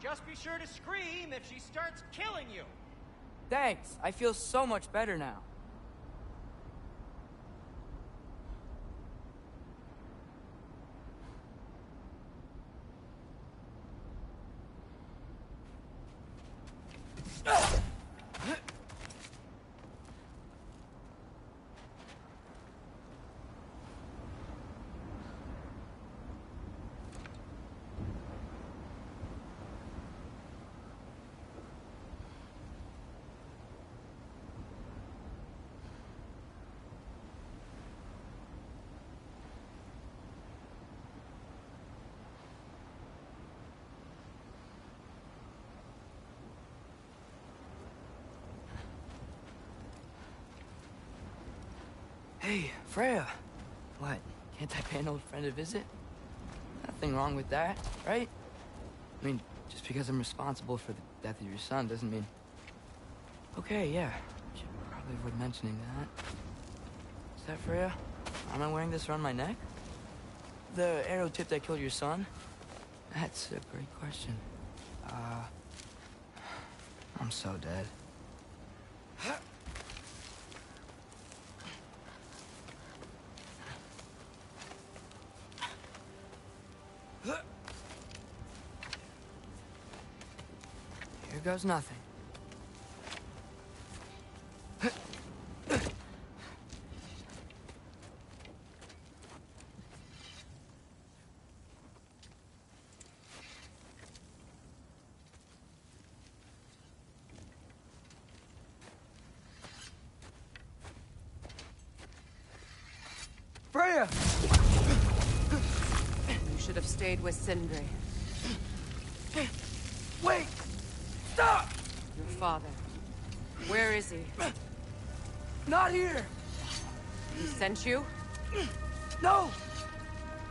Just be sure to scream if she starts killing you. Thanks. I feel so much better now. Hey, Freya. What? Can't I pay an old friend a visit? Nothing wrong with that, right? I mean, just because I'm responsible for the death of your son doesn't mean... Okay, yeah. Should probably avoid mentioning that. Is that Freya? Am I wearing this around my neck? The arrow tip that killed your son? That's a great question. I'm so dead. Here goes nothing. Freya! You should have stayed with Sindri. Wait! Stop! Your father. Where is he? Not here! He sent you? No!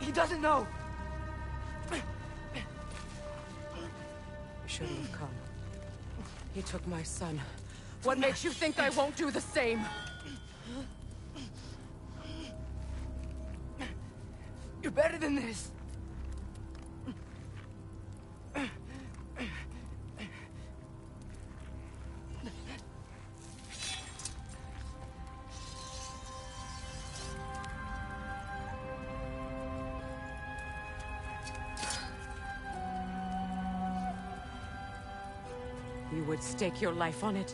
He doesn't know! You shouldn't have come. He took my son. What makes you think I won't do the same? You're better than this! You would stake your life on it?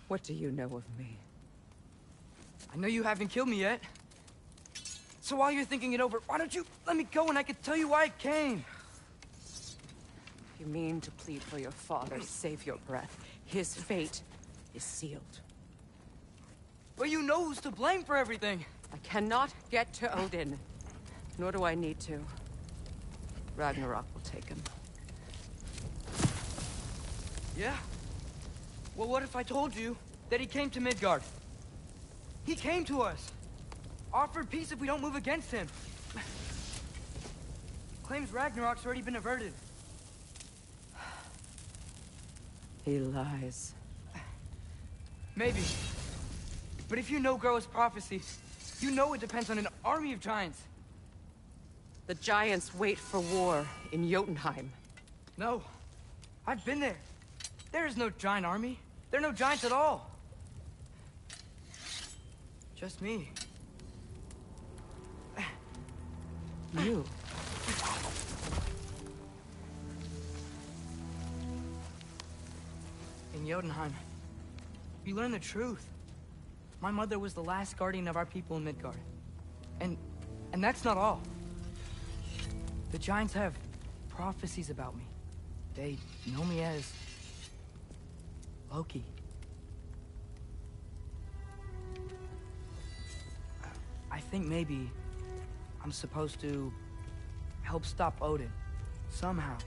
What do you know of me? I know you haven't killed me yet. So while you're thinking it over, why don't you let me go and I can tell you why I came? You mean to plead for your father, save your breath. His fate is sealed. But you know who's to blame for everything. I cannot get to Odin. Nor do I need to. Ragnarok will take him. Yeah? Well, what if I told you that he came to Midgard? He came to us. Offered peace if we don't move against him. Claims Ragnarok's already been averted. He lies. Maybe. But if you know Groa's prophecy, you know it depends on an army of giants. The giants wait for war in Jotunheim. No. I've been there. There is no giant army. There are no giants at all. Just me. You? In Jotunheim, we learn the truth. My mother was the last guardian of our people in Midgard. And that's not all. The giants have prophecies about me. They know me as Loki. I think maybe I'm supposed to help stop Odin, somehow.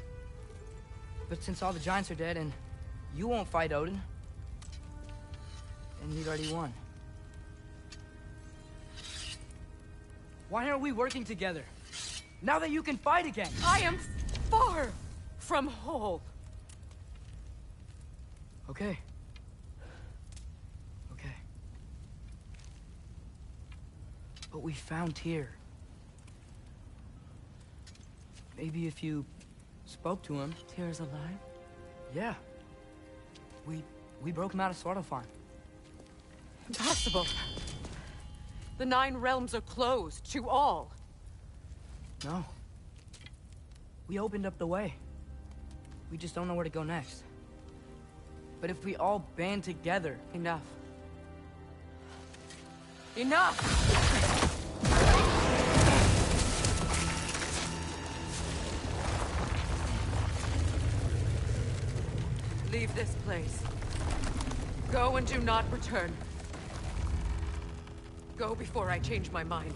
But since all the giants are dead and you won't fight Odin, then he'd already won. Why aren't we working together? Now that you can fight again! I am far from whole. Okay. Okay. But we found Tyr. maybe if you spoke to him. Tyr's alive? Yeah. We broke him out of Svartalfheim. Impossible. The 9 realms are closed to all. No. We opened up the way. We just don't know where to go next. But if we all band together... Enough. Enough! Leave this place. Go and do not return. Go before I change my mind.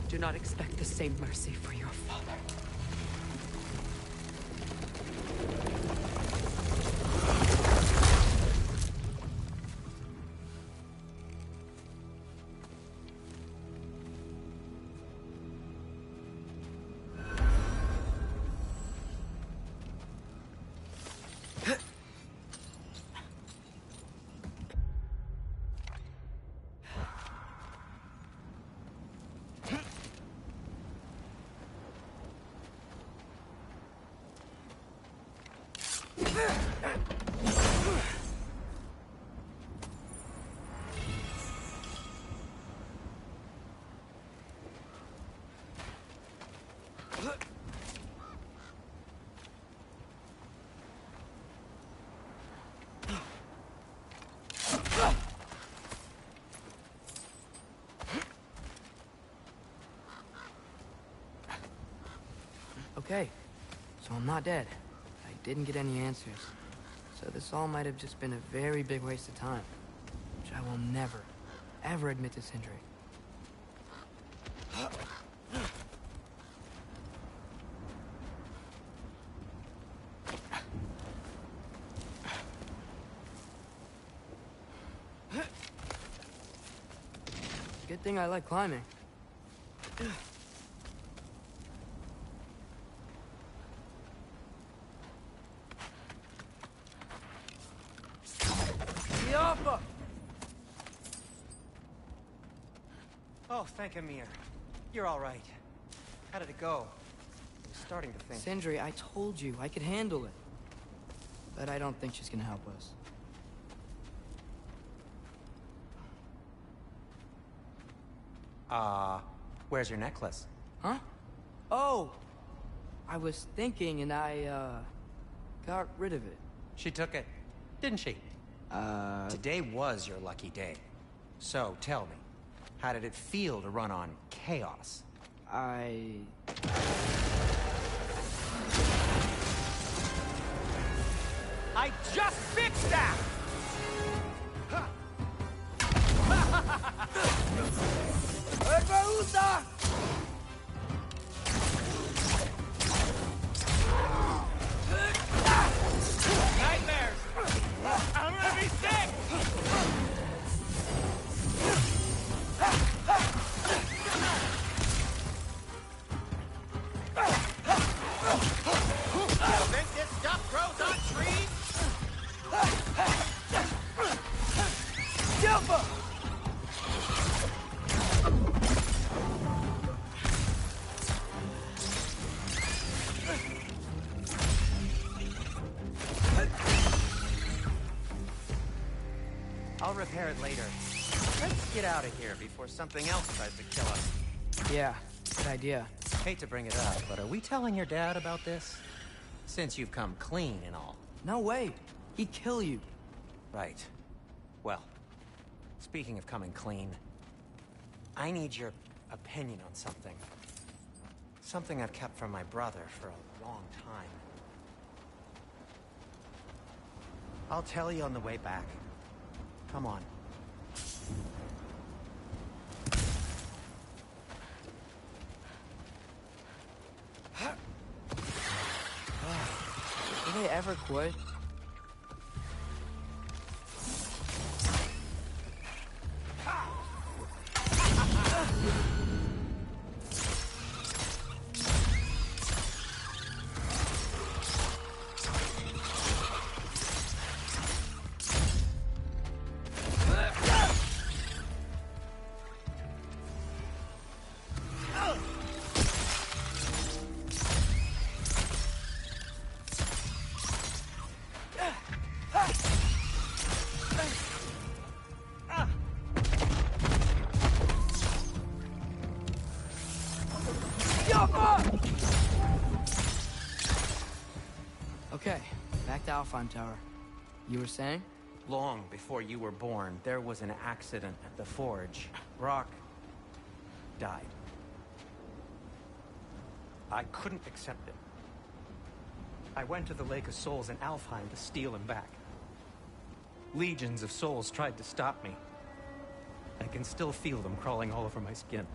Do not expect the same mercy for your father. Okay, so I'm not dead. I didn't get any answers. So this all might have just been a very big waste of time. Which I will never, ever admit to Sindri. Good thing I like climbing. Oh, thank Amir. You're all right. How did it go? I was starting to think... Sindri, I told you I could handle it. But I don't think she's gonna help us. Where's your necklace? Huh? Oh! I was thinking and I, got rid of it. She took it, didn't she? Today was your lucky day. So, tell me, how did it feel to run on chaos? I just fixed that! Nightmares! I'm gonna be sick! You think this stuff grows on trees? Silver! I'll repair it later. Let's get out of here before something else tries to kill us. yeah, good idea. Hate to bring it up, but are we telling your dad about this? Since you've come clean and all. No way. He'd kill you. Right. Well, speaking of coming clean, I need your opinion on something. Something I've kept from my brother for a long time. I'll tell you on the way back. Come on. Do they ever quit? Alfheim Tower. You were saying? Long before you were born, there was an accident at the forge. Brock died. I couldn't accept it. I went to the Lake of Souls in Alfheim to steal him back. Legions of souls tried to stop me. I can still feel them crawling all over my skin.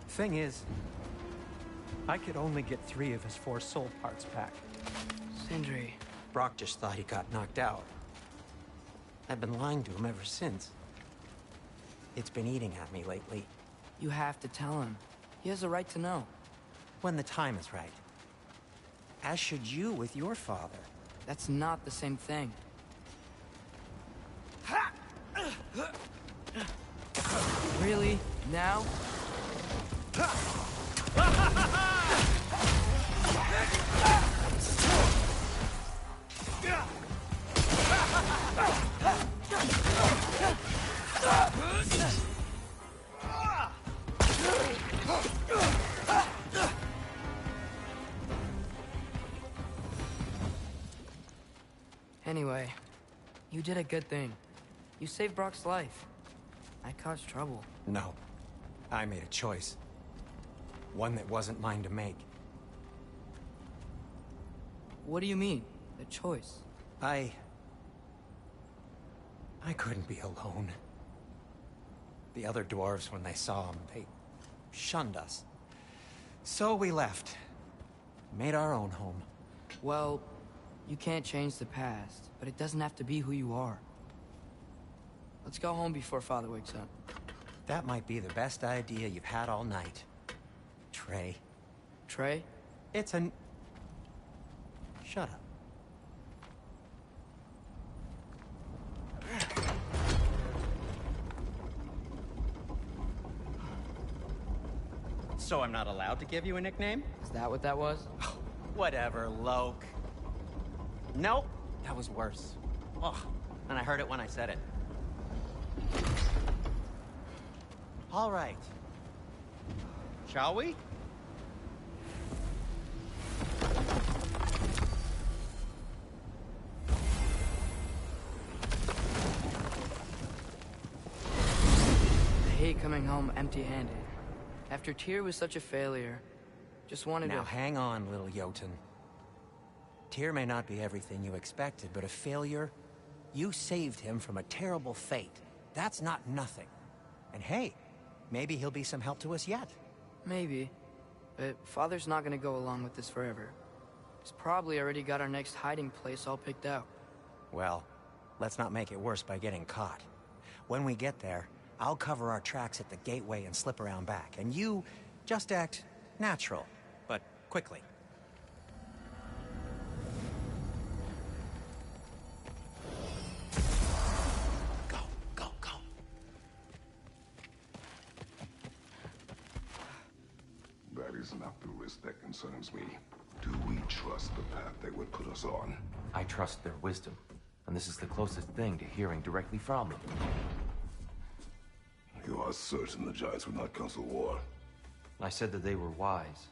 Thing is, I could only get 3 of his 4 soul parts back. Sindri. Brock just thought he got knocked out. I've been lying to him ever since. It's been eating at me lately. You have to tell him. He has a right to know. When the time is right. As should you with your father. That's not the same thing. Really? Now? Anyway, you did a good thing. You saved Brock's life. I caused trouble. No. I made a choice. One that wasn't mine to make. What do you mean? A choice? I couldn't be alone. The other dwarves, when they saw him, they shunned us. So we left. Made our own home. Well, you can't change the past, but it doesn't have to be who you are. Let's go home before Father wakes up. That might be the best idea you've had all night. Trey. Trey? It's an... Shut up. So I'm not allowed to give you a nickname? Is that what that was? Whatever, Loke. Nope, that was worse. Ugh, and I heard it when I said it. All right. Shall we? I hate coming home empty-handed. After Tyr was such a failure, just wanted Now to... hang on, little Jotun. Tyr may not be everything you expected, but a failure? You saved him from a terrible fate. That's not nothing. And hey, maybe he'll be some help to us yet. Maybe. But Father's not gonna go along with this forever. He's probably already got our next hiding place all picked out. Well, let's not make it worse by getting caught. When we get there, I'll cover our tracks at the gateway and slip around back. And you just act natural, but quickly. Go, go, go. That is not the risk that concerns me. Do we trust the path they would put us on? I trust their wisdom, and this is the closest thing to hearing directly from them. You are certain the Giants would not counsel war? I said that they were wise.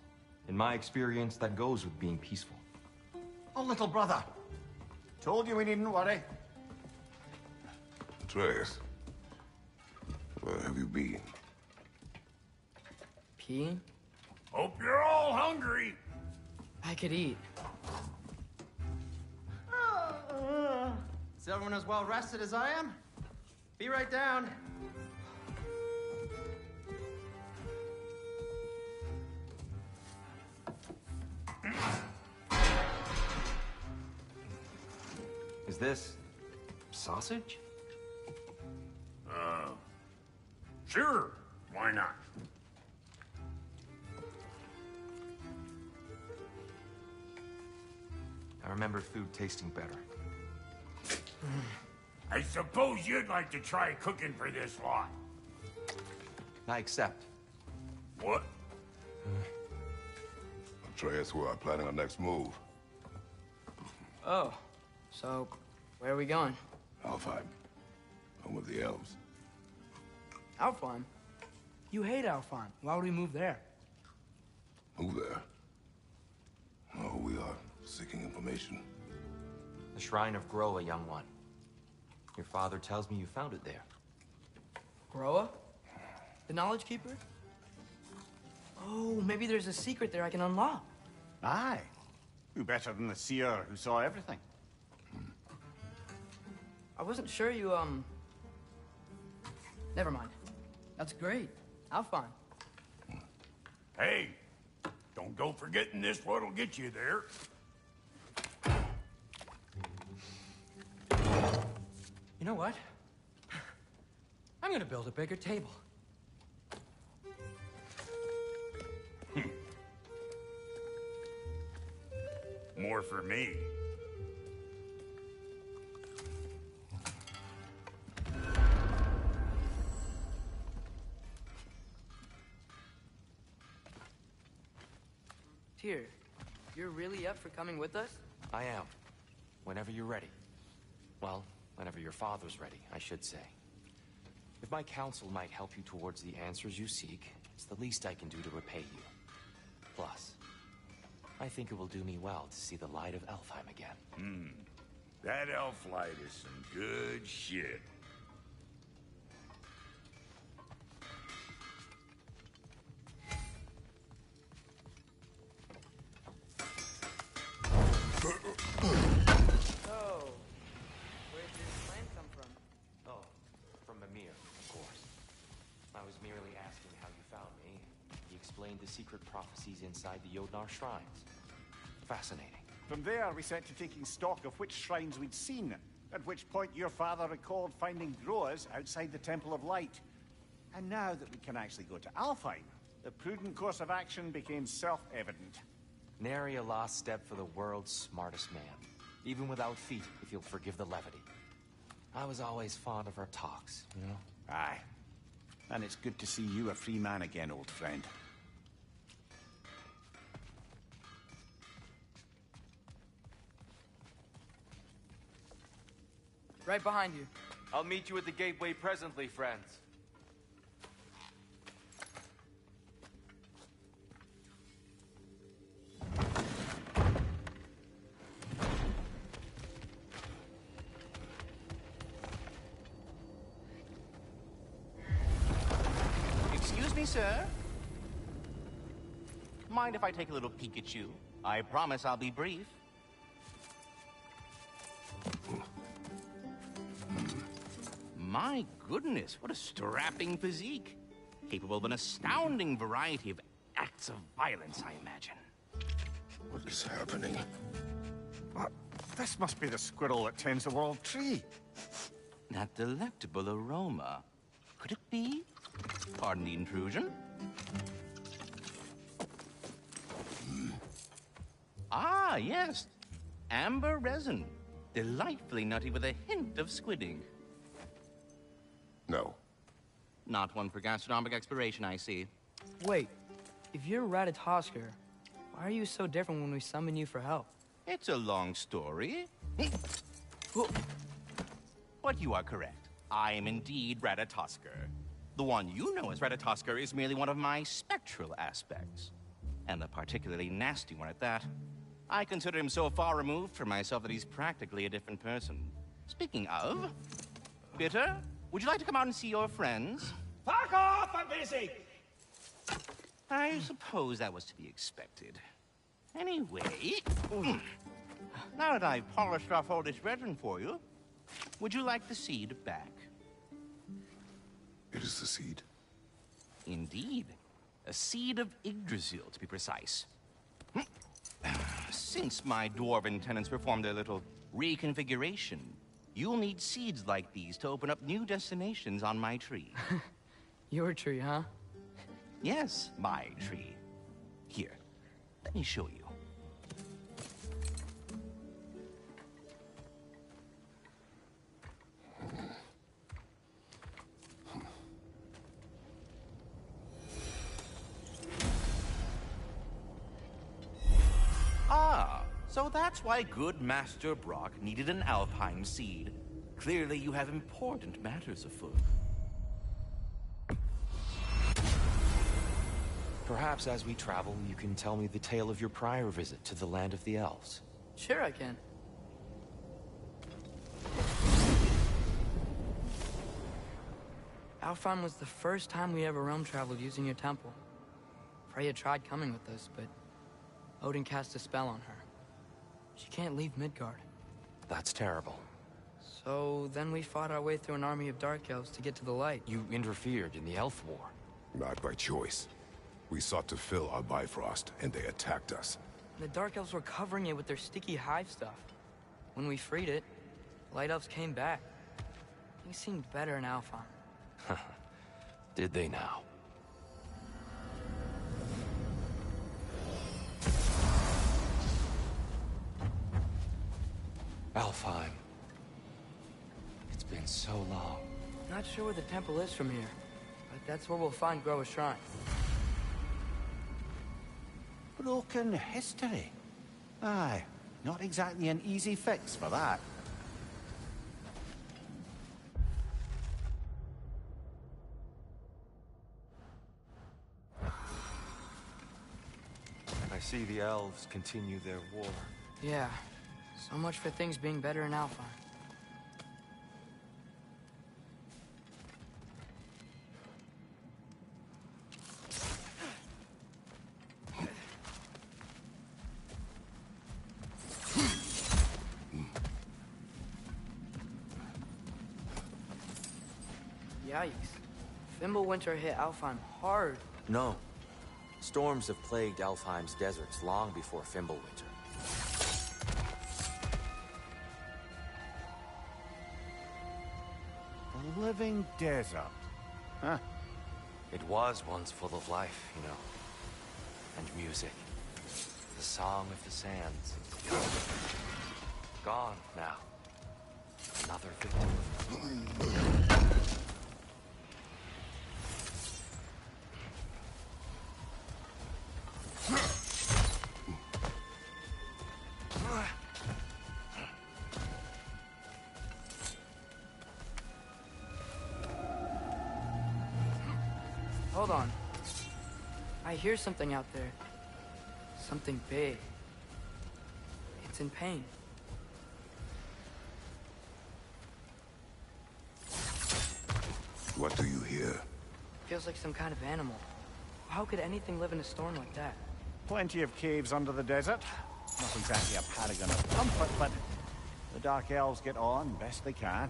In my experience, that goes with being peaceful. Oh, little brother. Told you we needn't worry. Atreus, where have you been? Peeing? Hope you're all hungry. I could eat. Is everyone as well rested as I am? Be right down. Is this sausage? Sure. Why not? I remember food tasting better. I suppose you'd like to try cooking for this lot. I accept. What? Atreus, we are planning our next move. Oh. So, where are we going? Alfheim, home of the elves. Alfheim? You hate Alfheim. Why would we move there? Move there. Oh, we are seeking information. The Shrine of Groa, young one. Your father tells me you found it there. Groa? The Knowledge Keeper? Oh, maybe there's a secret there I can unlock. Aye. Who better than the seer who saw everything? I wasn't sure you, Never mind. That's great. Alfheim. Hey, don't go forgetting this what'll get you there. You know what? I'm gonna build a bigger table. More for me. Tyr, you're really up for coming with us? I am. Whenever you're ready. Well, whenever your father's ready, I should say. If my counsel might help you towards the answers you seek, it's the least I can do to repay you. Plus, I think it will do me well to see the light of Alfheim again. That elf light is some good shit. So, where did this plan come from? Oh, from Mimir, of course. I was merely asking how you found me. He explained the secret prophecies inside the Jotnar shrines. Fascinating. From there, we set to taking stock of which shrines we'd seen, at which point your father recalled finding Groas outside the Temple of Light. And now that we can actually go to Alfheim, the prudent course of action became self-evident. Nary a lost step for the world's smartest man. Even without feet, if you'll forgive the levity. I was always fond of our talks, you know? Aye. And it's good to see you a free man again, old friend. Right behind you. I'll meet you at the gateway presently, friends. Excuse me, sir. Mind if I take a little peek at you? I promise I'll be brief. My goodness, what a strapping physique. Capable of an astounding variety of acts of violence, I imagine. What is happening? This must be the squirrel that tends the world tree. That delectable aroma. Could it be? Pardon the intrusion. Ah, yes. Amber resin. Delightfully nutty with a hint of squidding. No. Not one for gastronomic exploration, I see. Wait, if you're Ratatoskr, why are you so different when we summon you for help? It's a long story. But you are correct. I am indeed Ratatoskr. The one you know as Ratatoskr is merely one of my spectral aspects. And a particularly nasty one at that. I consider him so far removed from myself that he's practically a different person. Speaking of, Bitter, would you like to come out and see your friends? Fuck off! I'm busy! I suppose that was to be expected. Anyway, now that I've polished off all this resin for you, would you like the seed back? It is the seed. Indeed. A seed of Yggdrasil, to be precise. Since my dwarven tenants performed a little reconfiguration, you'll need seeds like these to open up new destinations on my tree. Your tree, huh? Yes, my tree. Here, let me show you. Ah, so that's why good Master Brock needed an Alfheim seed. Clearly you have important matters afoot. Perhaps as we travel, you can tell me the tale of your prior visit to the land of the elves. Sure I can. Alfheim was the first time we ever realm traveled using your temple. Freya tried coming with us, but Odin cast a spell on her. She can't leave Midgard. That's terrible. So then we fought our way through an army of Dark Elves to get to the light. You interfered in the Elf War. Not by choice. We sought to fill our Bifrost, and they attacked us. The Dark Elves were covering it with their sticky hive stuff. When we freed it, Light Elves came back. Things seemed better in Alfheim. Did they now? Alfheim. It's been so long. Not sure where the temple is from here, but that's where we'll find Groa's shrine. Broken history. Aye, not exactly an easy fix for that. I see the elves continue their war. Yeah, so much for things being better in Alfheim. Yikes. Fimbulwinter hit Alfheim hard. No. Storms have plagued Alfheim's deserts long before Fimbulwinter. A living desert. Huh. It was once full of life, you know. And music. The song of the sands. Gone now. Another victim. Hold on. I hear something out there. Something big. It's in pain. What do you hear? Feels like some kind of animal. How could anything live in a storm like that? Plenty of caves under the desert. Not exactly a paragon of comfort, but the Dark Elves get on best they can.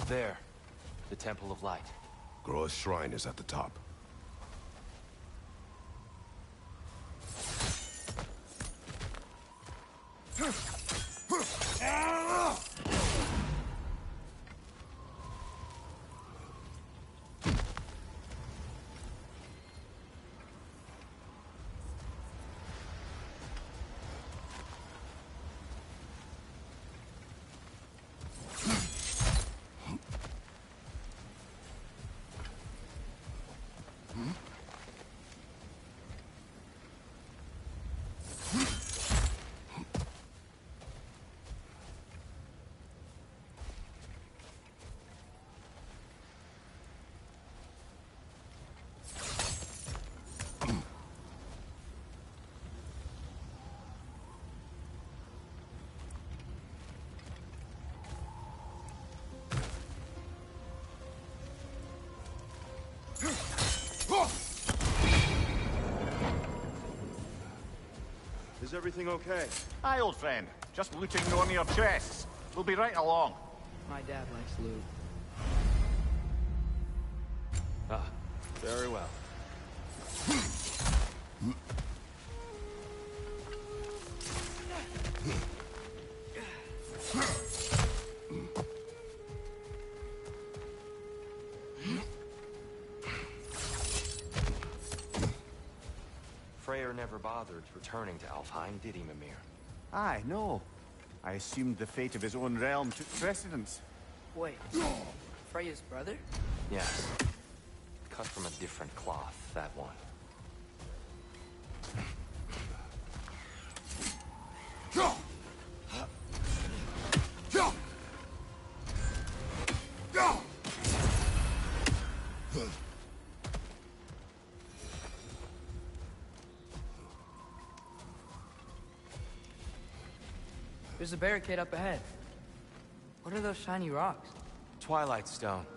There. The Temple of Light. Groa's shrine is at the top. Is everything okay? Aye, old friend. Just looting one of your chests. We'll be right along. My dad likes loot. Ah, very well. never bothered returning to Alfheim, did he, Mimir? Aye, no. I assumed the fate of his own realm took precedence. Wait, Freya's brother? Yes. Cut from a different cloth, that one. There's a barricade up ahead. What are those shiny rocks? Twilight Stone.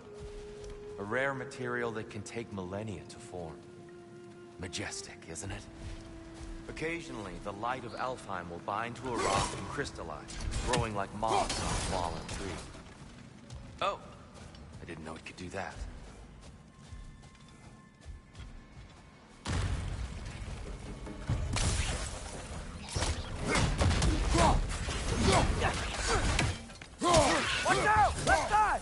A rare material that can take millennia to form. Majestic, isn't it? Occasionally, the light of Alfheim will bind to a rock and crystallize, growing like moss on a fallen tree. Oh! I didn't know it could do that. Watch out! Left side!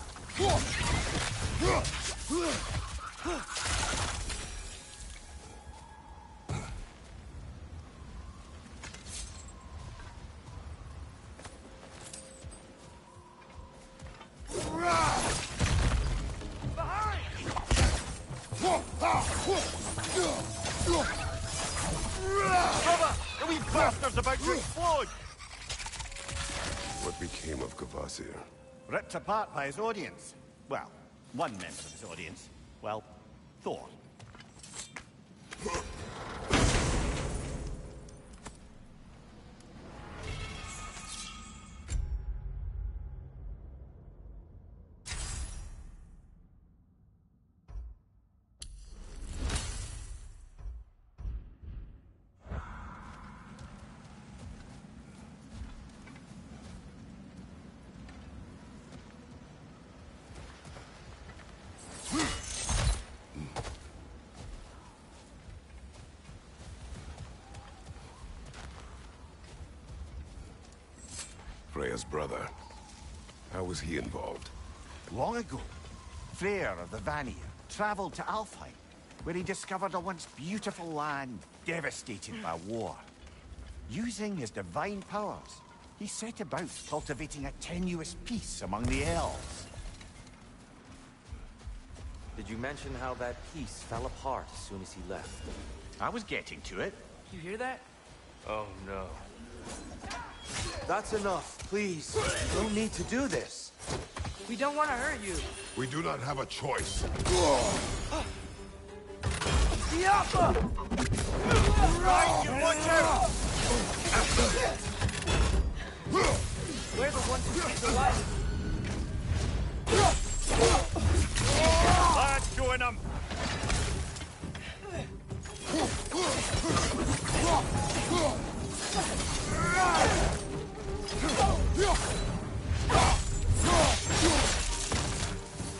Are we bastards about to explode? What became of Kvasir? Ripped apart by his audience. Well, one member of his audience. Well, Thor. Freya's brother. How was he involved? Long ago, Freyr of the Vanir traveled to Alfheim, where he discovered a once beautiful land devastated by war. Using his divine powers, he set about cultivating a tenuous peace among the elves. Did you mention how that piece fell apart as soon as he left? I was getting to it. You hear that? Oh no. That's enough, please. No need to do this. We don't want to hurt you. We do not have a choice. Diapa! Right, you watch out! We're the ones who keep the light. Let's join them!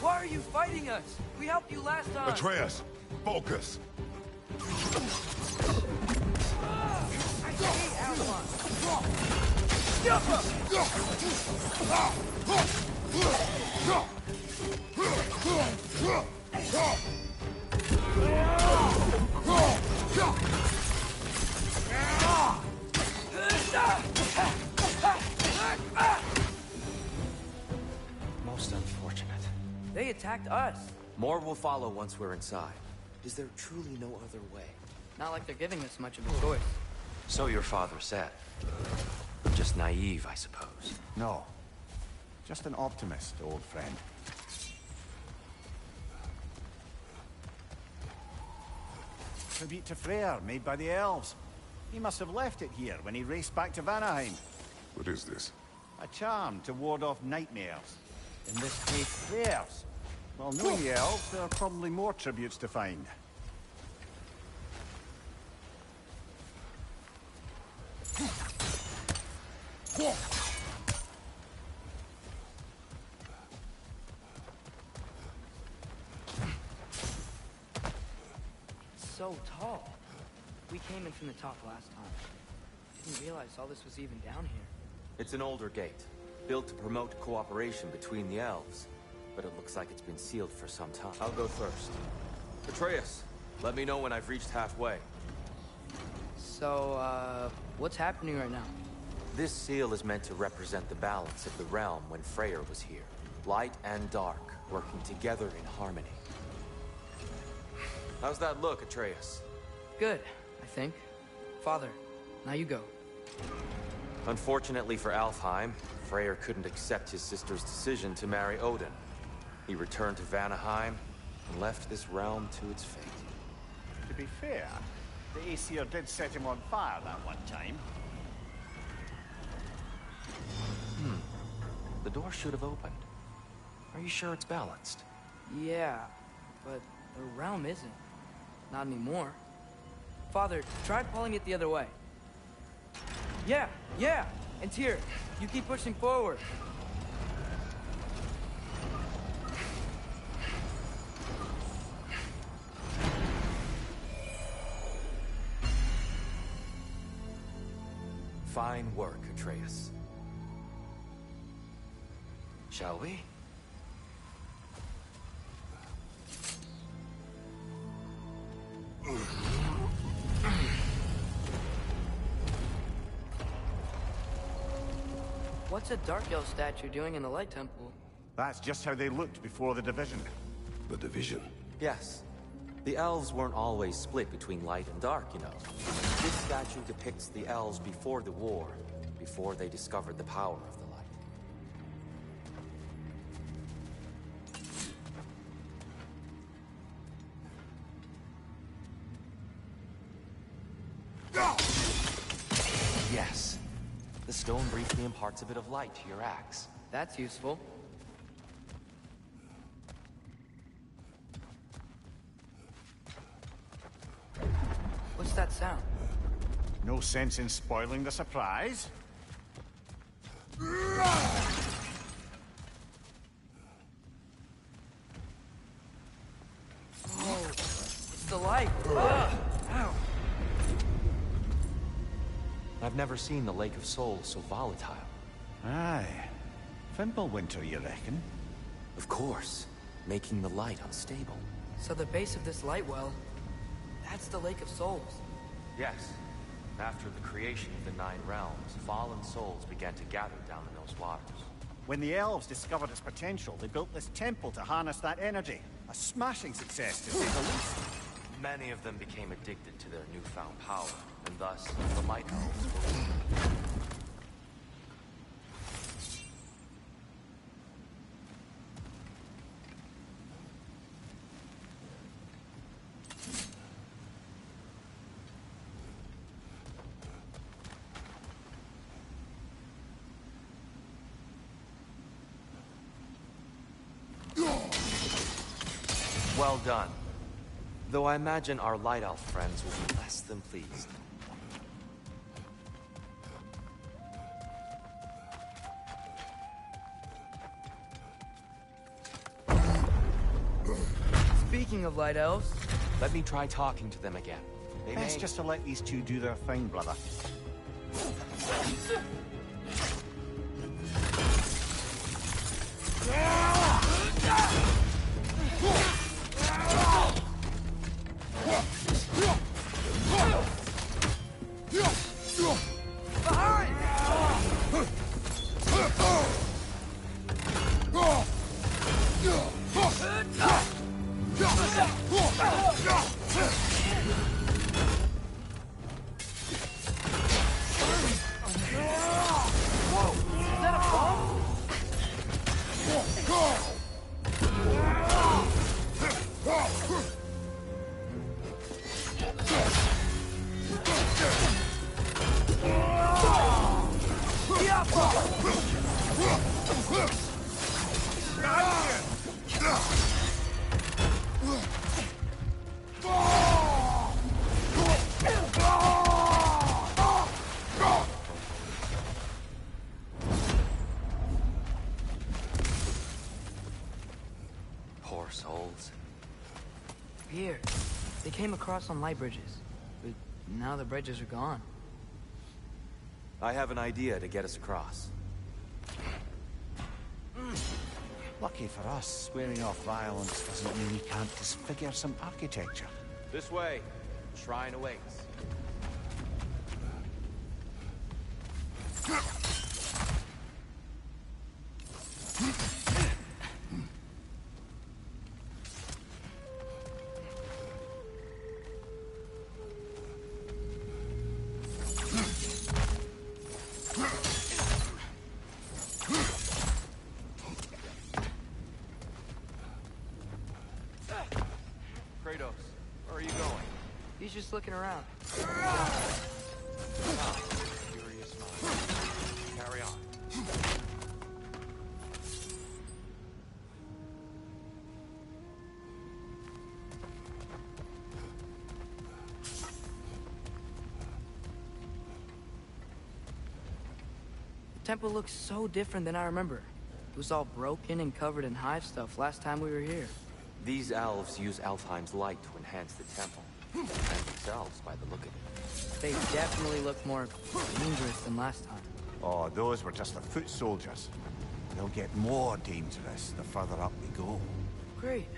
Why are you fighting us? We helped you last time. Atreus, focus. I hate Alpha. Most unfortunate. They attacked us. More will follow once we're inside. Is there truly no other way? Not like they're giving us much of a choice. So your father said. Just naive, I suppose. No. Just an optimist, old friend. Tribute to Freyr, made by the elves. He must have left it here when he raced back to Vanaheim. What is this? A charm to ward off nightmares. In this case, Freyr's. Well, knowing the elves, there are probably more tributes to find. So tall. We came in from the top last time. Didn't realize all this was even down here. It's an older gate, built to promote cooperation between the elves. But it looks like it's been sealed for some time. I'll go first. Atreus, let me know when I've reached halfway. So, what's happening right now? This seal is meant to represent the balance of the realm when Freyr was here. Light and dark, working together in harmony. How's that look, Atreus? Good, I think. Father, now you go. Unfortunately for Alfheim, Freyr couldn't accept his sister's decision to marry Odin. He returned to Vanaheim and left this realm to its fate. To be fair, the Aesir did set him on fire that one time. The door should have opened. Are you sure it's balanced? Yeah, but the realm isn't. Not anymore. Father, try pulling it the other way. Yeah! And Tyr, you keep pushing forward. Fine work, Atreus. Shall we? What's a Dark Elf statue doing in the Light Temple? That's just how they looked before the division. The division. Yes. The elves weren't always split between light and dark, you know. This statue depicts the elves before the war, before they discovered the power of the light. Yes. The stone briefly imparts a bit of light to your axe. That's useful. What's that sound? No sense in spoiling the surprise. Oh, it's the light. Ow. I've never seen the Lake of Souls so volatile. Aye. Fimbulwinter, you reckon? Of course, making the light unstable. So the base of this light well, that's the Lake of Souls. Yes. After the creation of the Nine Realms, fallen souls began to gather down in those waters. When the elves discovered its potential, they built this temple to harness that energy. A smashing success, to say the least. Many of them became addicted to their newfound power, and thus, the Light Elves were born. Well done. Though I imagine our Light Elf friends will be less than pleased. Speaking of Light Elves... Let me try talking to them again. They Best may... just to let these two do their thing, brother. Poor souls. Here, they came across on light bridges. But now the bridges are gone. I have an idea to get us across. Lucky for us, swearing off violence doesn't mean we can't disfigure some architecture. This way. Shrine awaits. just looking around. Curious mind. Carry on. The temple looks so different than I remember. It was all broken and covered in hive stuff last time we were here. These elves use Alfheim's light to enhance the temple. And themselves, by the look of it. They definitely look more dangerous than last time. Oh, those were just the foot soldiers. They'll get more dangerous the further up we go. Great.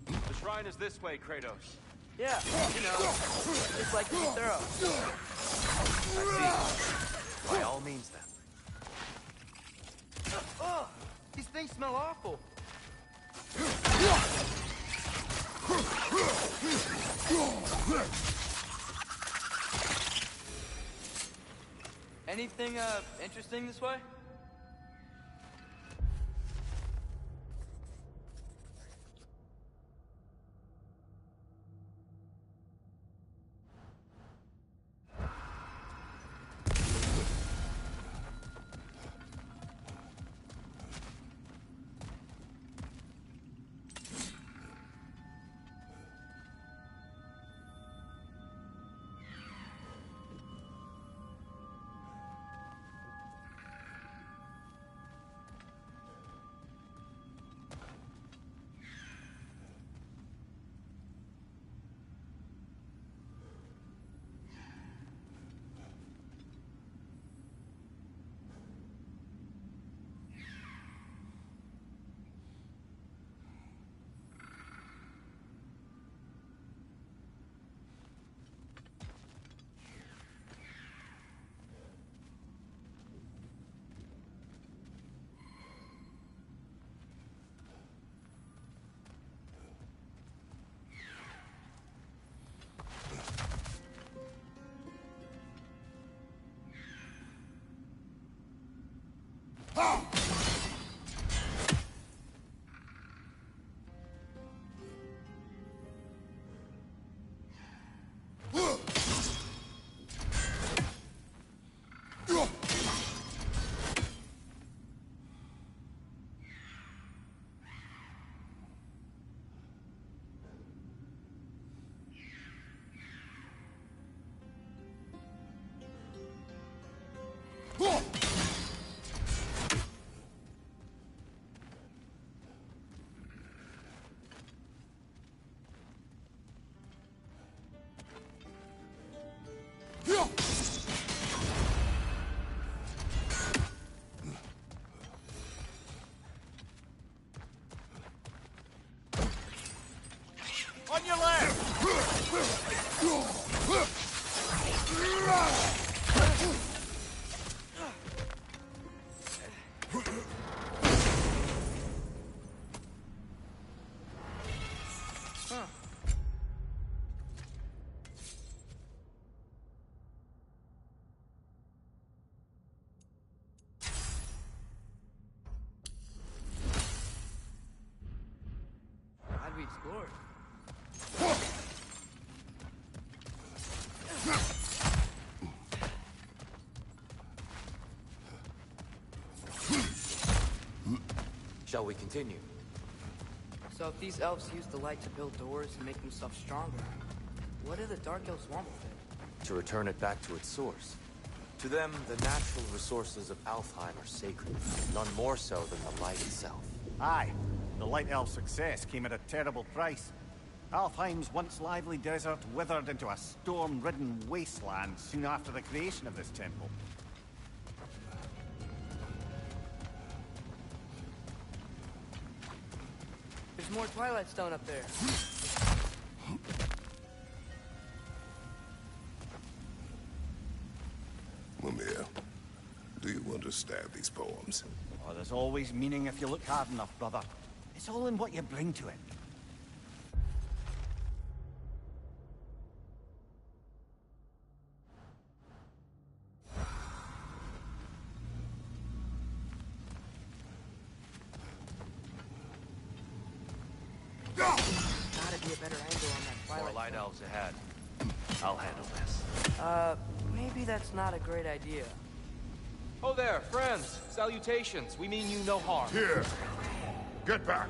The shrine is this way, Kratos. Yeah, you know, just like the thorough. I see. By all means, then. Oh, these things smell awful. Anything, interesting this way? On your left! Glad we explored. Shall we continue? So if these elves use the light to build doors and make themselves stronger, what do the Dark Elves want with it? To return it back to its source. To them, the natural resources of Alfheim are sacred, none more so than the light itself. Aye, the Light Elf's success came at a terrible price. Alfheim's once lively desert withered into a storm-ridden wasteland soon after the creation of this temple. There's more Twilight Stone up there. Mimir, do you understand these poems? Oh, there's always meaning if you look hard enough, brother. It's all in what you bring to it. a better angle on that More twilight light zone. elves ahead. I'll handle this. Maybe that's not a great idea. Oh there, friends. Salutations. We mean you no harm. Here! Get back!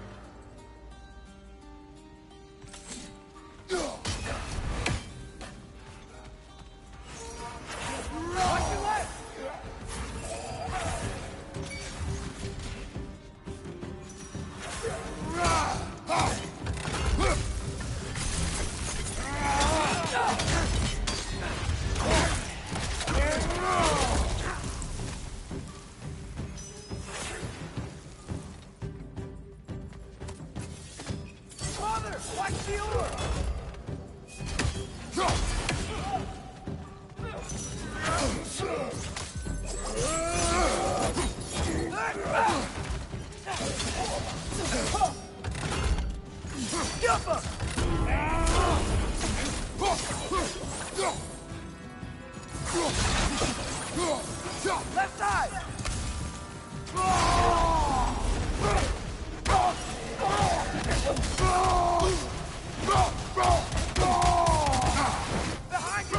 Left side! Behind you,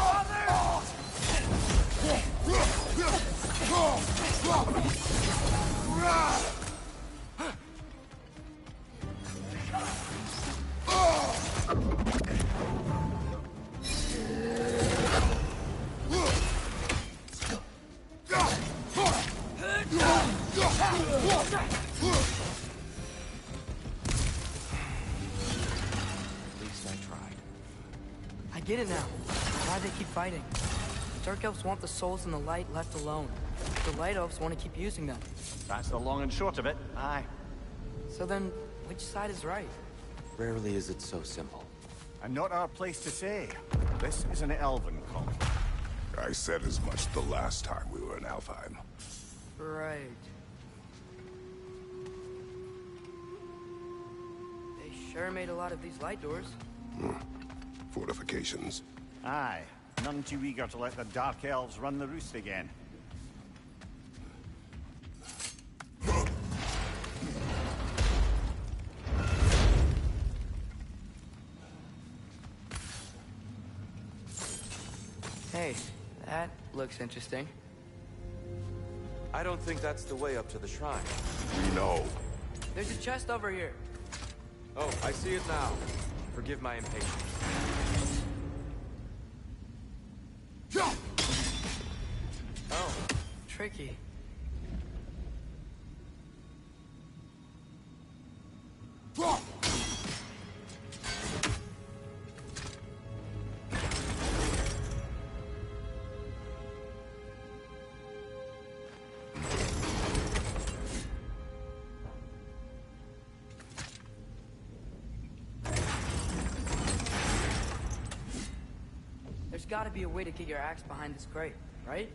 At least I tried. I get it now. Why they keep fighting. Dark elves want the souls in the light left alone. The light elves want to keep using them. That's the long and short of it. Aye. So then, which side is right? Rarely is it so simple. And not our place to say. This is an elven colony. I said as much the last time we were in Alfheim. Right. They sure made a lot of these light doors. Fortifications. Aye. None too eager to let the Dark Elves run the roost again. Hey, that looks interesting. I don't think that's the way up to the shrine. We know. There's a chest over here. Oh, I see it now. Forgive my impatience. Oh, tricky. There's gotta be a way to get your axe behind this crate, right?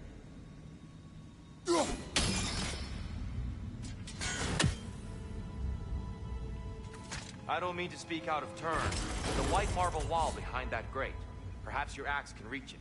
I don't mean to speak out of turn, but the white marble wall behind that grate. Perhaps your axe can reach it.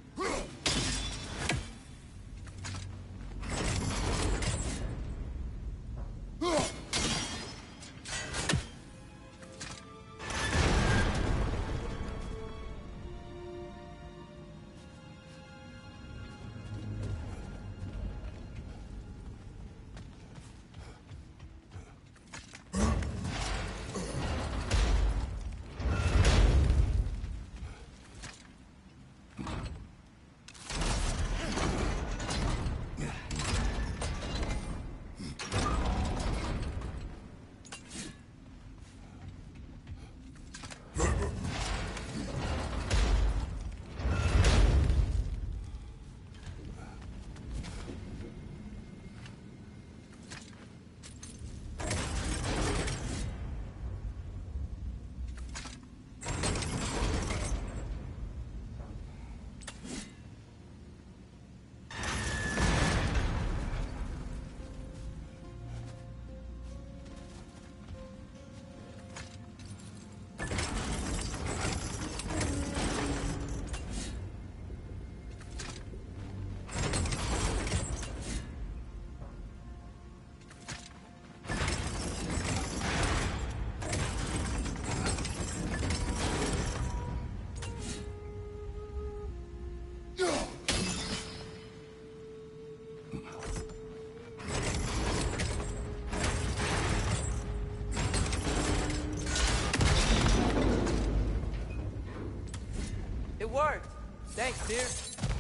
It worked! Thanks, dear.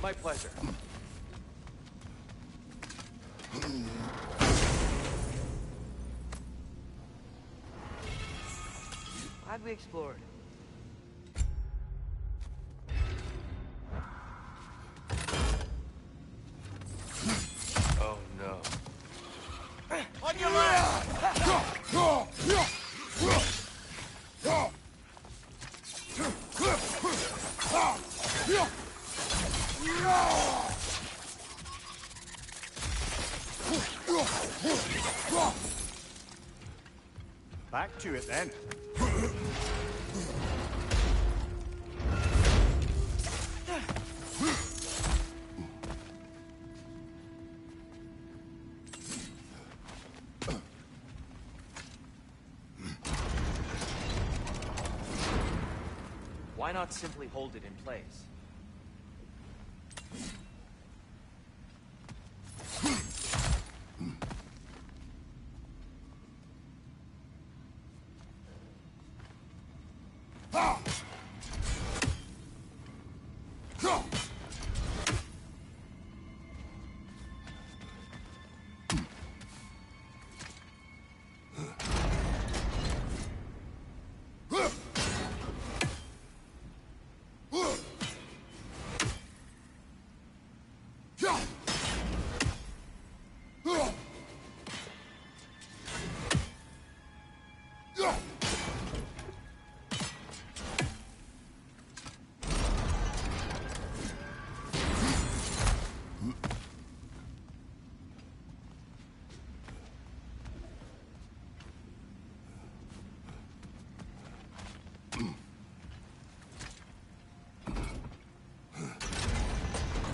My pleasure. Glad we explored. Oh no. On your left! Back to it then. Why not simply hold it in place?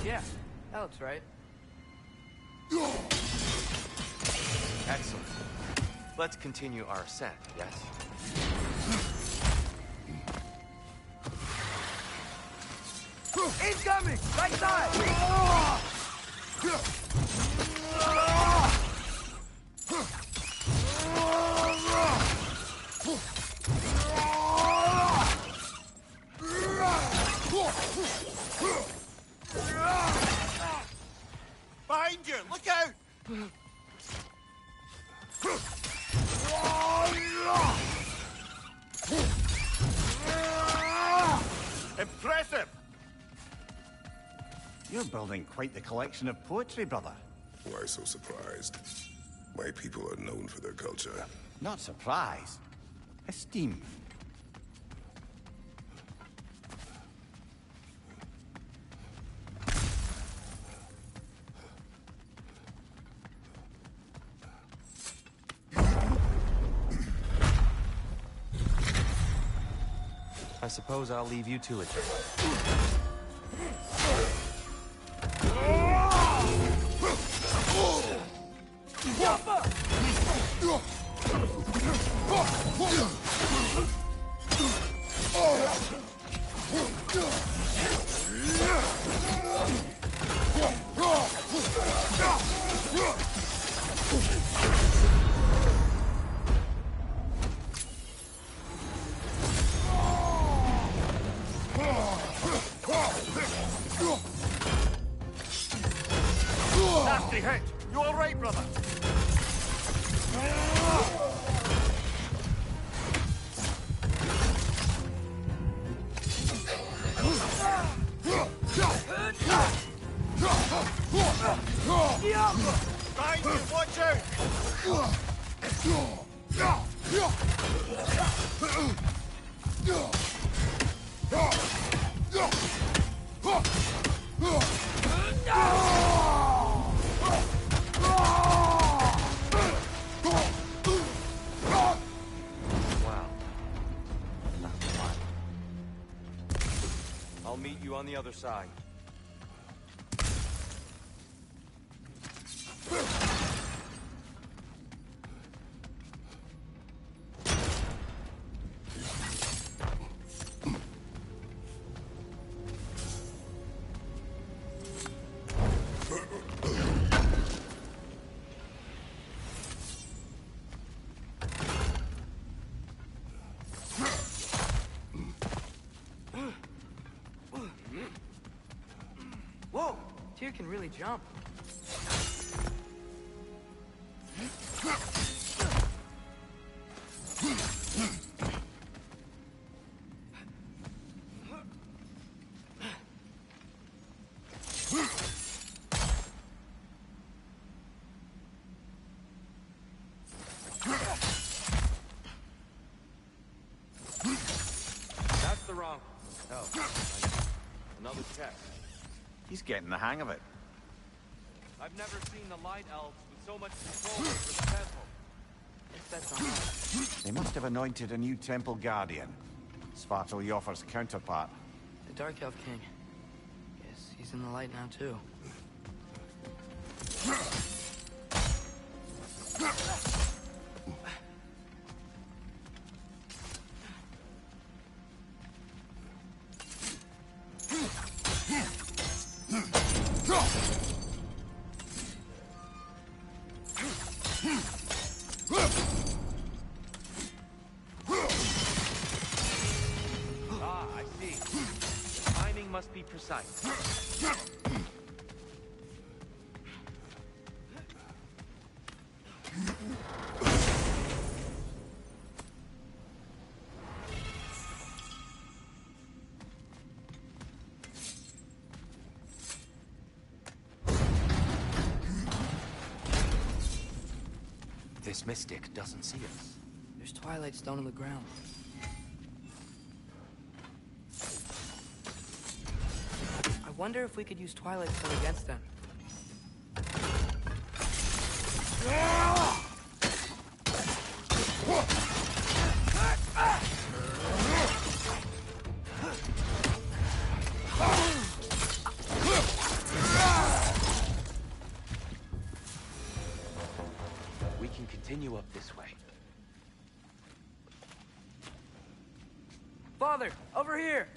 Yeah, that looks right. Excellent. Let's continue our ascent, yes? Incoming! Right side! Behind you! Look out! Impressive! You're building quite the collection of poetry, brother. Why so surprised? My people are known for their culture. Not surprised. Esteem. I suppose I'll leave you to it. Nasty hit! You all right, brother? Behind you, watch out! Wow. Not fun. I'll meet you on the other side. Whoa! Tyr can really jump. That's the wrong... Oh, another test. He's getting the hang of it. I've never seen the Light Elves with so much control over the temple. That's on us. They must have anointed a new temple guardian. Svartal Jofr's counterpart. The Dark Elf King. Guess he's in the light now, too. Ah, I see. The timing must be precise. This mystic doesn't see us. There's Twilight Stone on the ground. I wonder if we could use Twilight Stone against them. We can continue up this way. Father, over here!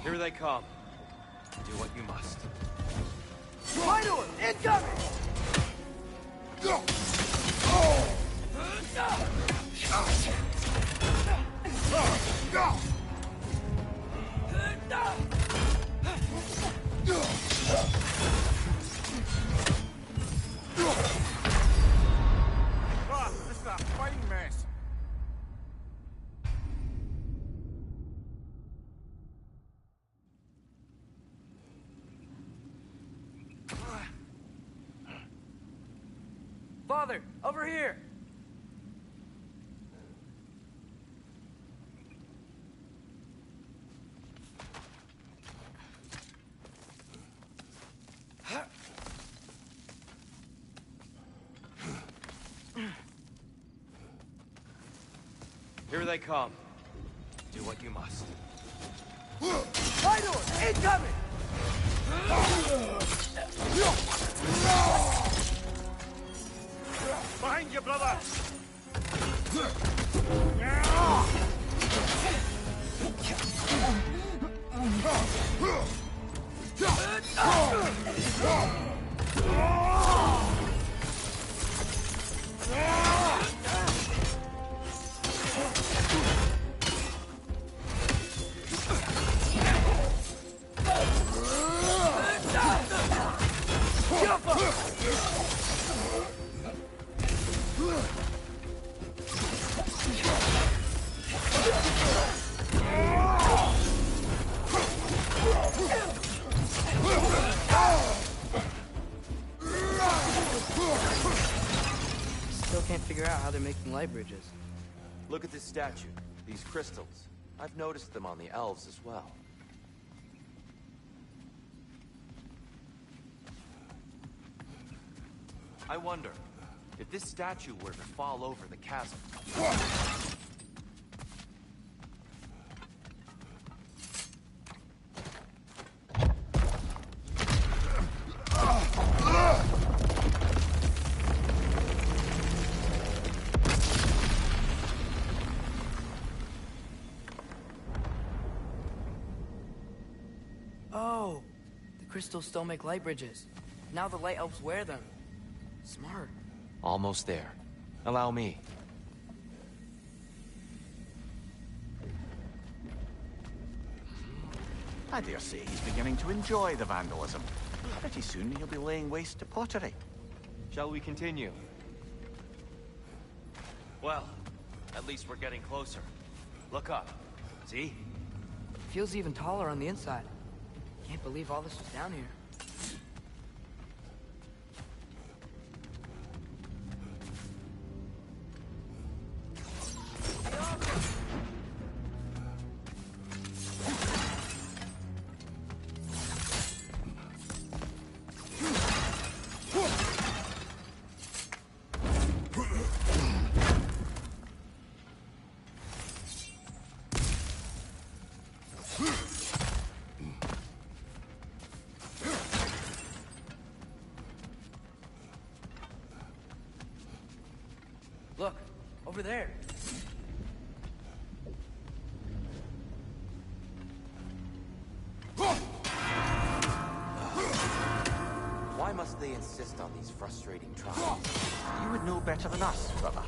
Here they come. Do what you must. Minor, incoming! Ah, this is a fine mess. Father, over here! Here they come. Do what you must. Minor, incoming! Behind you, brother! Still can't figure out how they're making light bridges. Look at this statue. These crystals. I've noticed them on the elves as well. I wonder, if this statue were to fall over the chasm... Oh! The crystals still make light bridges. Now the light elves wear them. Smart. Almost there. Allow me. I dare say he's beginning to enjoy the vandalism. Pretty soon he'll be laying waste to pottery. Shall we continue? Well, at least we're getting closer. Look up. See? Feels even taller on the inside. Can't believe all this was down here. Look, over there. Why must they insist on these frustrating trials? You would know better than us, brother.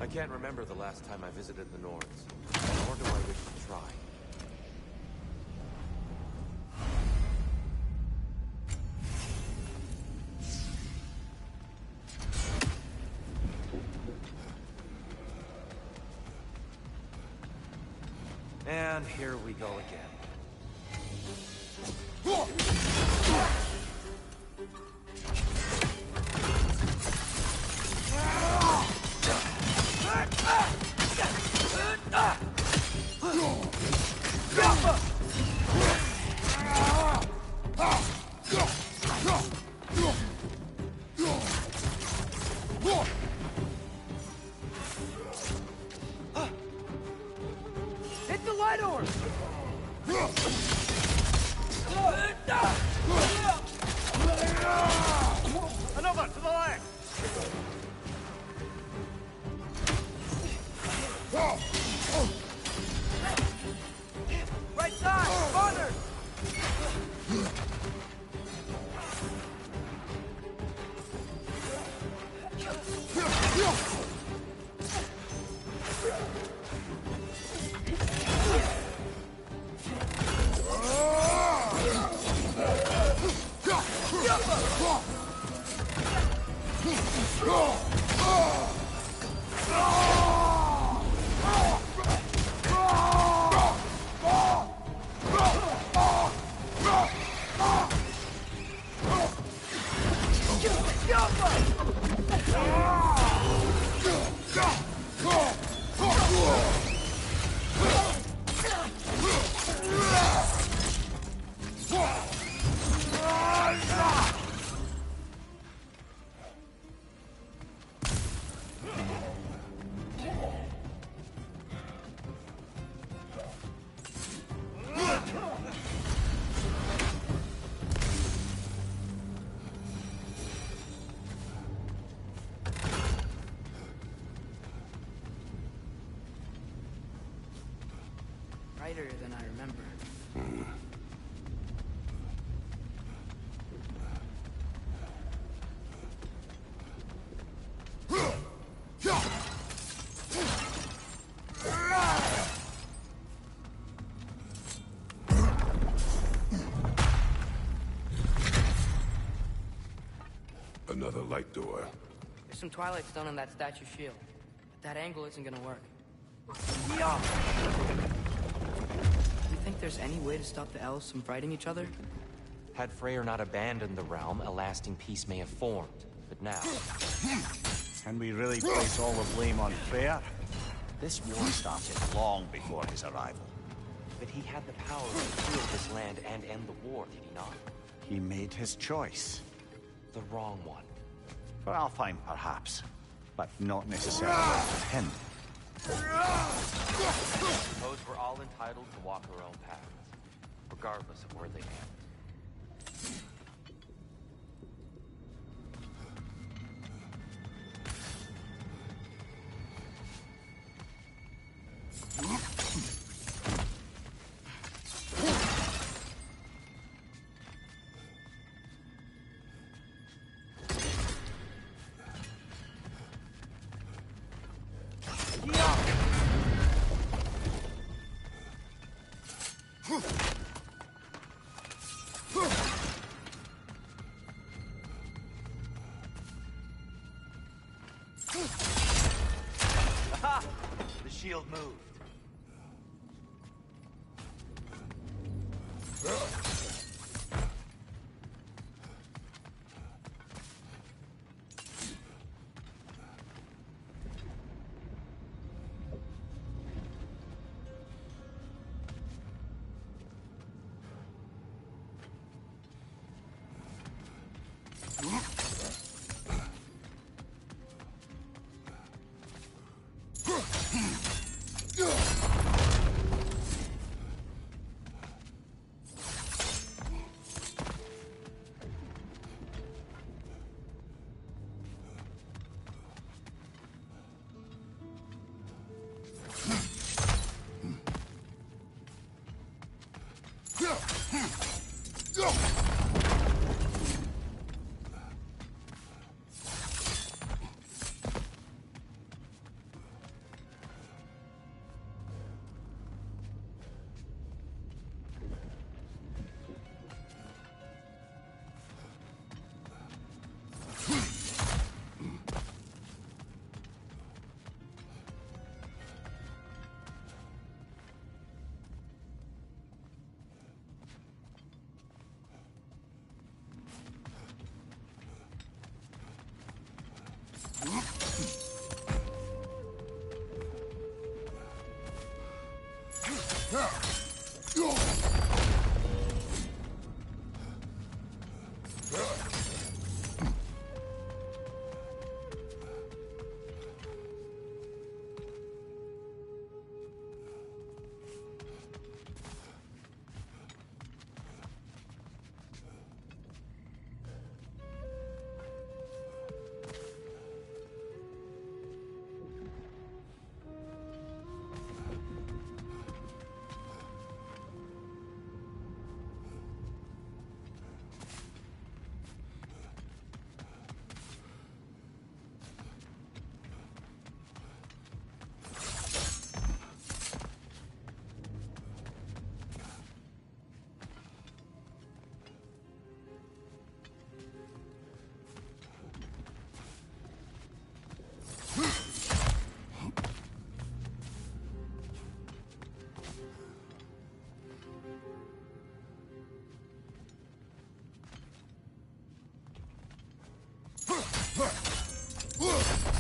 I can't remember the last time I visited the Nords, nor do I wish to try. And here we go again. Hit the light orb! Another to the left! Right side! Father! Brighter than I remember. Another light door. There's some Twilight Stone on that statue shield. But that angle isn't gonna work. Do you think there's any way to stop the elves from fighting each other? Had Freyr not abandoned the realm, a lasting peace may have formed. But now... Can we really place all the blame on Freyr? This war started long before his arrival. But he had the power to heal this land and end the war, did he not? He made his choice. The wrong one. For Alfheim, perhaps. But not necessarily for him. Suppose we're all entitled to walk our own paths, regardless of where they end. Aha! The shield moved.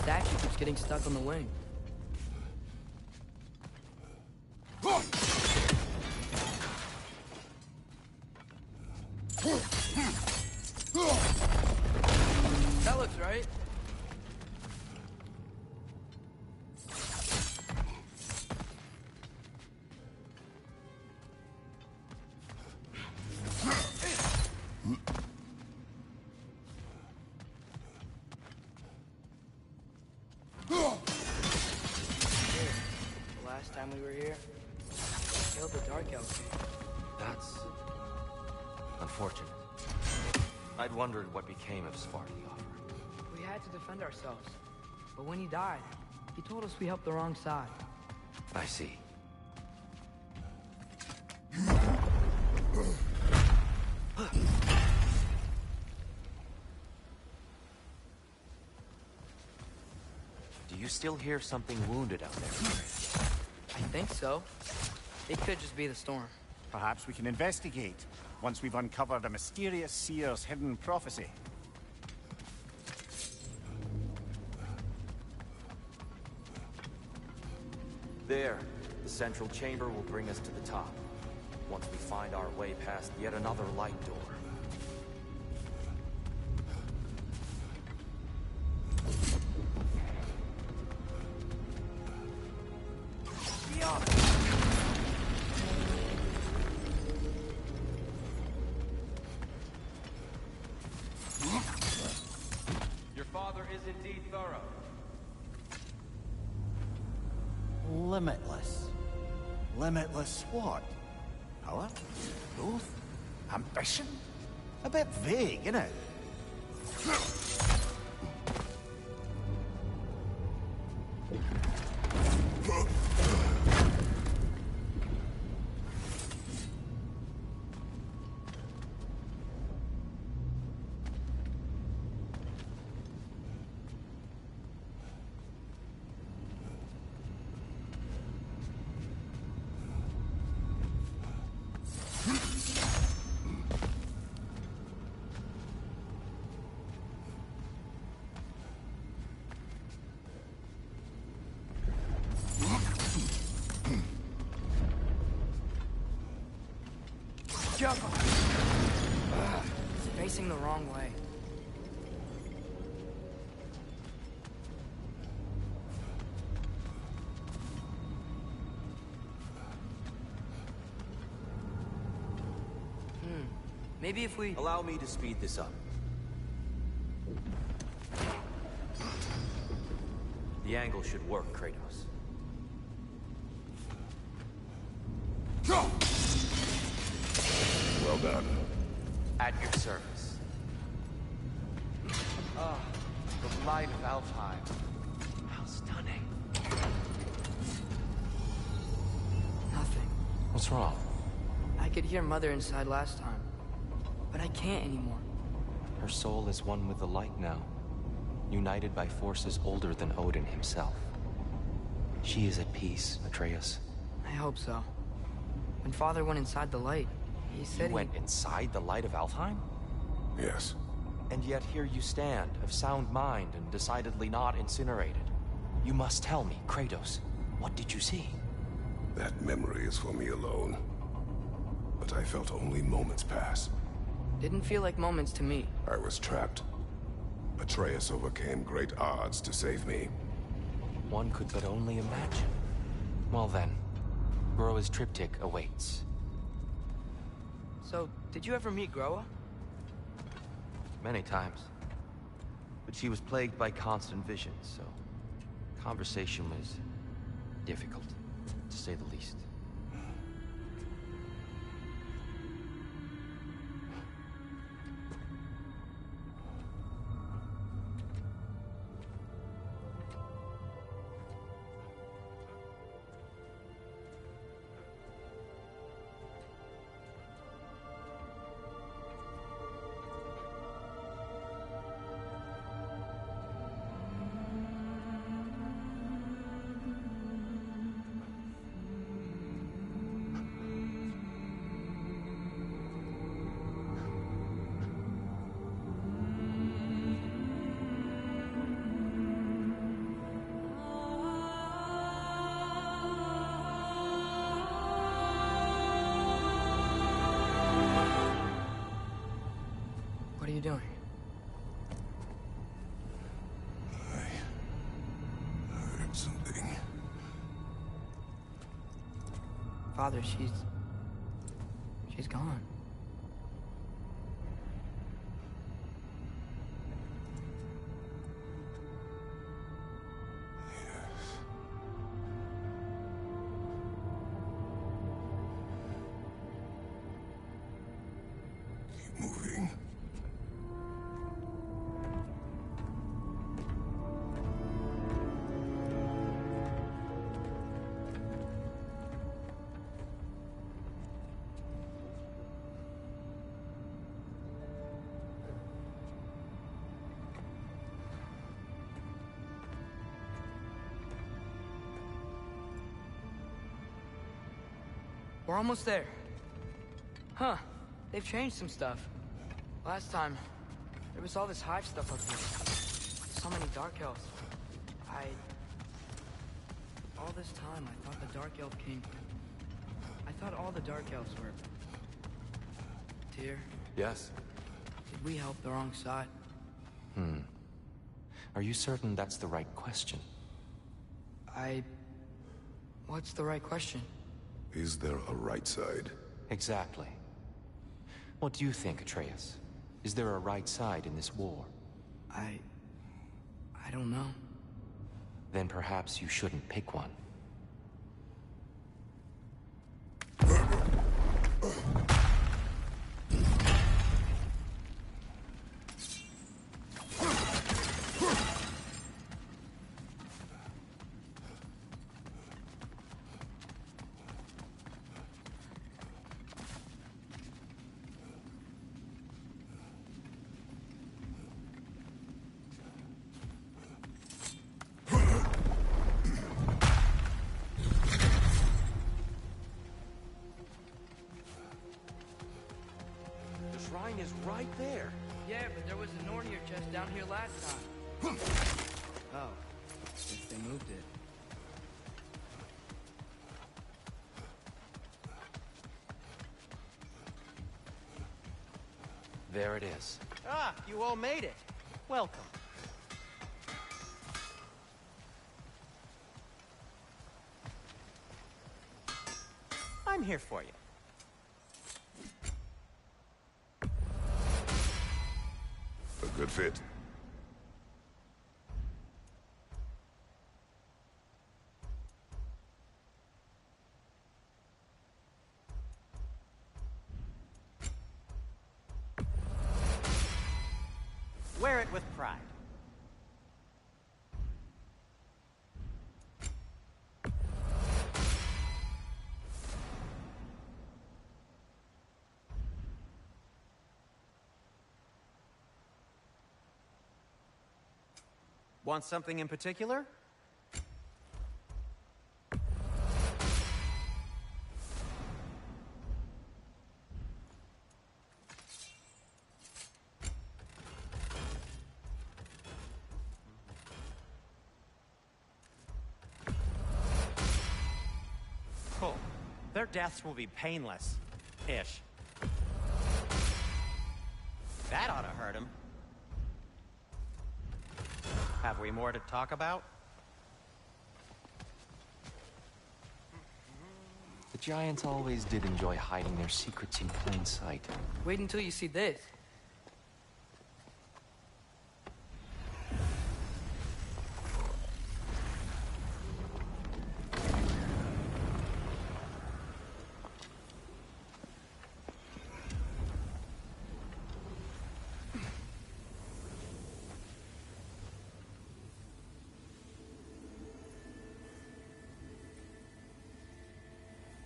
Statue keeps getting stuck on the wing. That looks right. Last time we were here, killed the Dark Elf. That's unfortunate. I'd wondered what became of Svartalfheim. We had to defend ourselves. But when he died, he told us we helped the wrong side. I see. Do you still hear something wounded out there? I think so. It could just be the storm. Perhaps we can investigate, once we've uncovered a mysterious seer's hidden prophecy. There, the central chamber will bring us to the top. Once we find our way past yet another light door. Your father is indeed thorough. Limitless. Limitless what? Power? Growth? Ambition? A bit vague, isn't it? jump! It's facing the wrong way. Maybe if we... Allow me to speed this up. The angle should work, Kratos. Well done. At your service. Ah, the light of Alfheim. How stunning. Nothing. What's wrong? I could hear Mother inside last time, but I can't anymore. Her soul is one with the light now, united by forces older than Odin himself. She is at peace, Atreus. I hope so. When Father went inside the light, he said You went inside the light of Alfheim? Yes. And yet here you stand, of sound mind and decidedly not incinerated. You must tell me, Kratos, what did you see? That memory is for me alone. But I felt only moments pass. Didn't feel like moments to me. I was trapped. Atreus overcame great odds to save me. One could but only imagine. Well then, Groa's triptych awaits. So, did you ever meet Groa? Many times. But she was plagued by constant visions, so conversation was difficult, to say the least. What are you doing? I heard something. Father, she's gone. Keep moving. We're almost there. Huh. They've changed some stuff. Last time, there was all this hive stuff up here. So many Dark Elves. All this time, I thought the Dark Elf King... I thought all the Dark Elves were... Tyr, Yes? did we help the wrong side? Are you certain that's the right question? What's the right question? Is there a right side? Exactly. What do you think, Atreus? Is there a right side in this war? I don't know. Then perhaps you shouldn't pick one. The shrine is right there. Yeah, but there was a Nornir chest down here last time. Oh, guess they moved it. there it is. Ah, you all made it. Welcome. I'm here for you. A good fit. Wear it with pride. Want something in particular? Cool. Their deaths will be painless-ish. That ought to hurt him. Have we more to talk about? The Giants always did enjoy hiding their secrets in plain sight. Wait until you see this.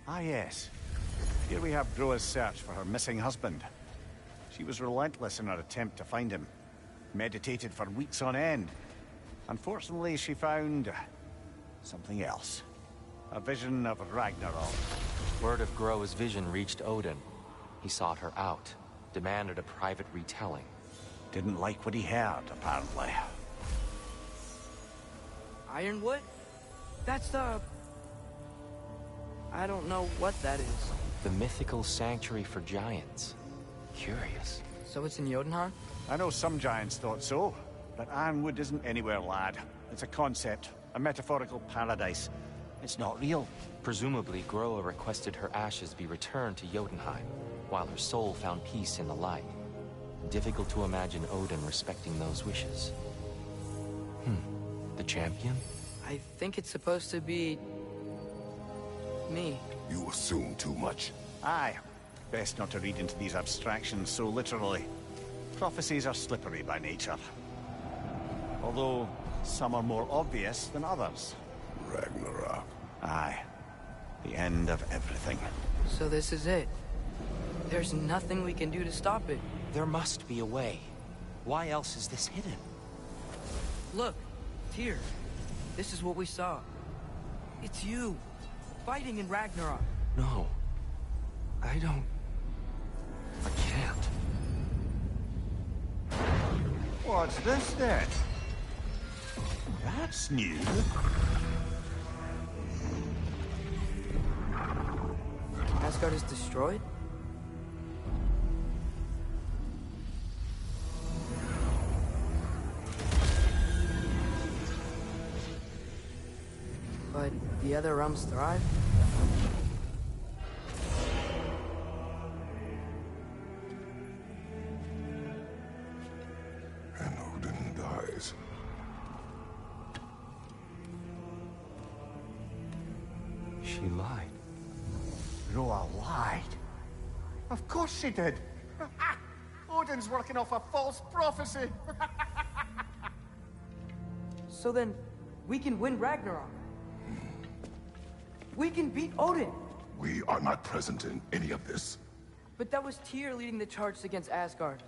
Ah, yes. Here we have Groa's search for her missing husband. She was relentless in her attempt to find him. Meditated for weeks on end. Unfortunately, she found something else. A vision of Ragnarok. Word of Groa's vision reached Odin. He sought her out, demanded a private retelling. Didn't like what he heard, apparently. Ironwood? That's the... I don't know what that is. The mythical sanctuary for giants. Curious. So it's in Jotunheim? I know some giants thought so, but Ironwood isn't anywhere, lad. It's a concept, a metaphorical paradise. It's not real. Presumably, Groa requested her ashes be returned to Jotunheim, while her soul found peace in the light. Difficult to imagine Odin respecting those wishes. The champion? I think it's supposed to be... me. You assume too much. Aye. Best not to read into these abstractions so literally. Prophecies are slippery by nature. Although, some are more obvious than others. Ragnarok. Aye. The end of everything. So this is it. There's nothing we can do to stop it. There must be a way. Why else is this hidden? Look, Tyr. This is what we saw. It's you, fighting in Ragnarok. No. I don't... I can't. What's this then? That's new. Asgard is destroyed? But the other realms thrive? And Odin dies. She lied. Groa lied. Of course she did. Odin's working off a false prophecy. So then, we can win Ragnarok. We can beat Odin. We are not present in any of this. But that was Tyr leading the charge against Asgard.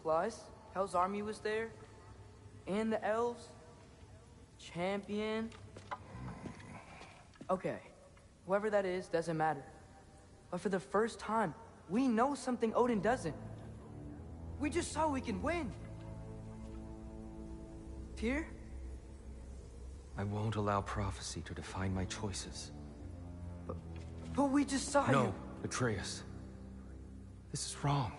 Plus, Hell's army was there. And the elves. Champion. Okay. Whoever that is, doesn't matter. But for the first time, we know something Odin doesn't. We just saw we can win. Tyr? I won't allow prophecy to define my choices. But we just saw you. No, Atreus. This is wrong.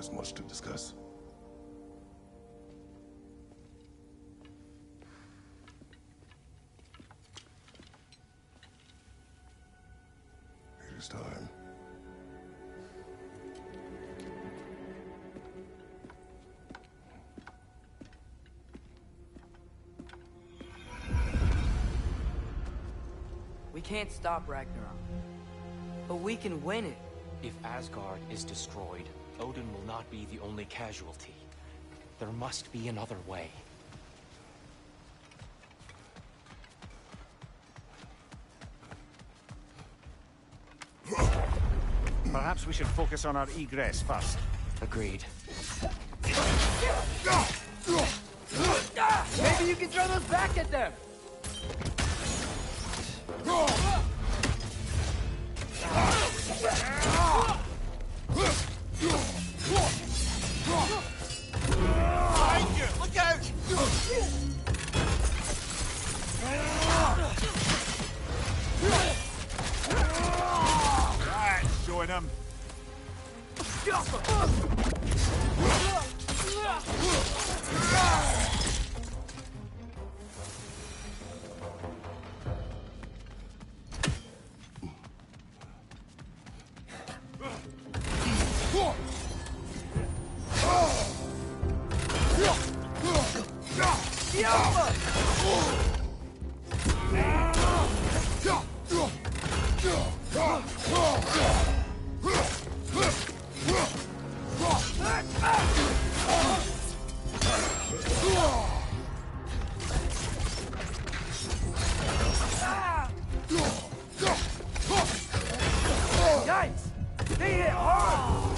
There's much to discuss. It is time. We can't stop Ragnarok, but we can win it. If Asgard is destroyed, Odin will not be the only casualty. There must be another way. Perhaps we should focus on our egress first. Agreed. Maybe you can throw those back at them! Behind you! Look out! That's showing him. Yikes! They hit hard!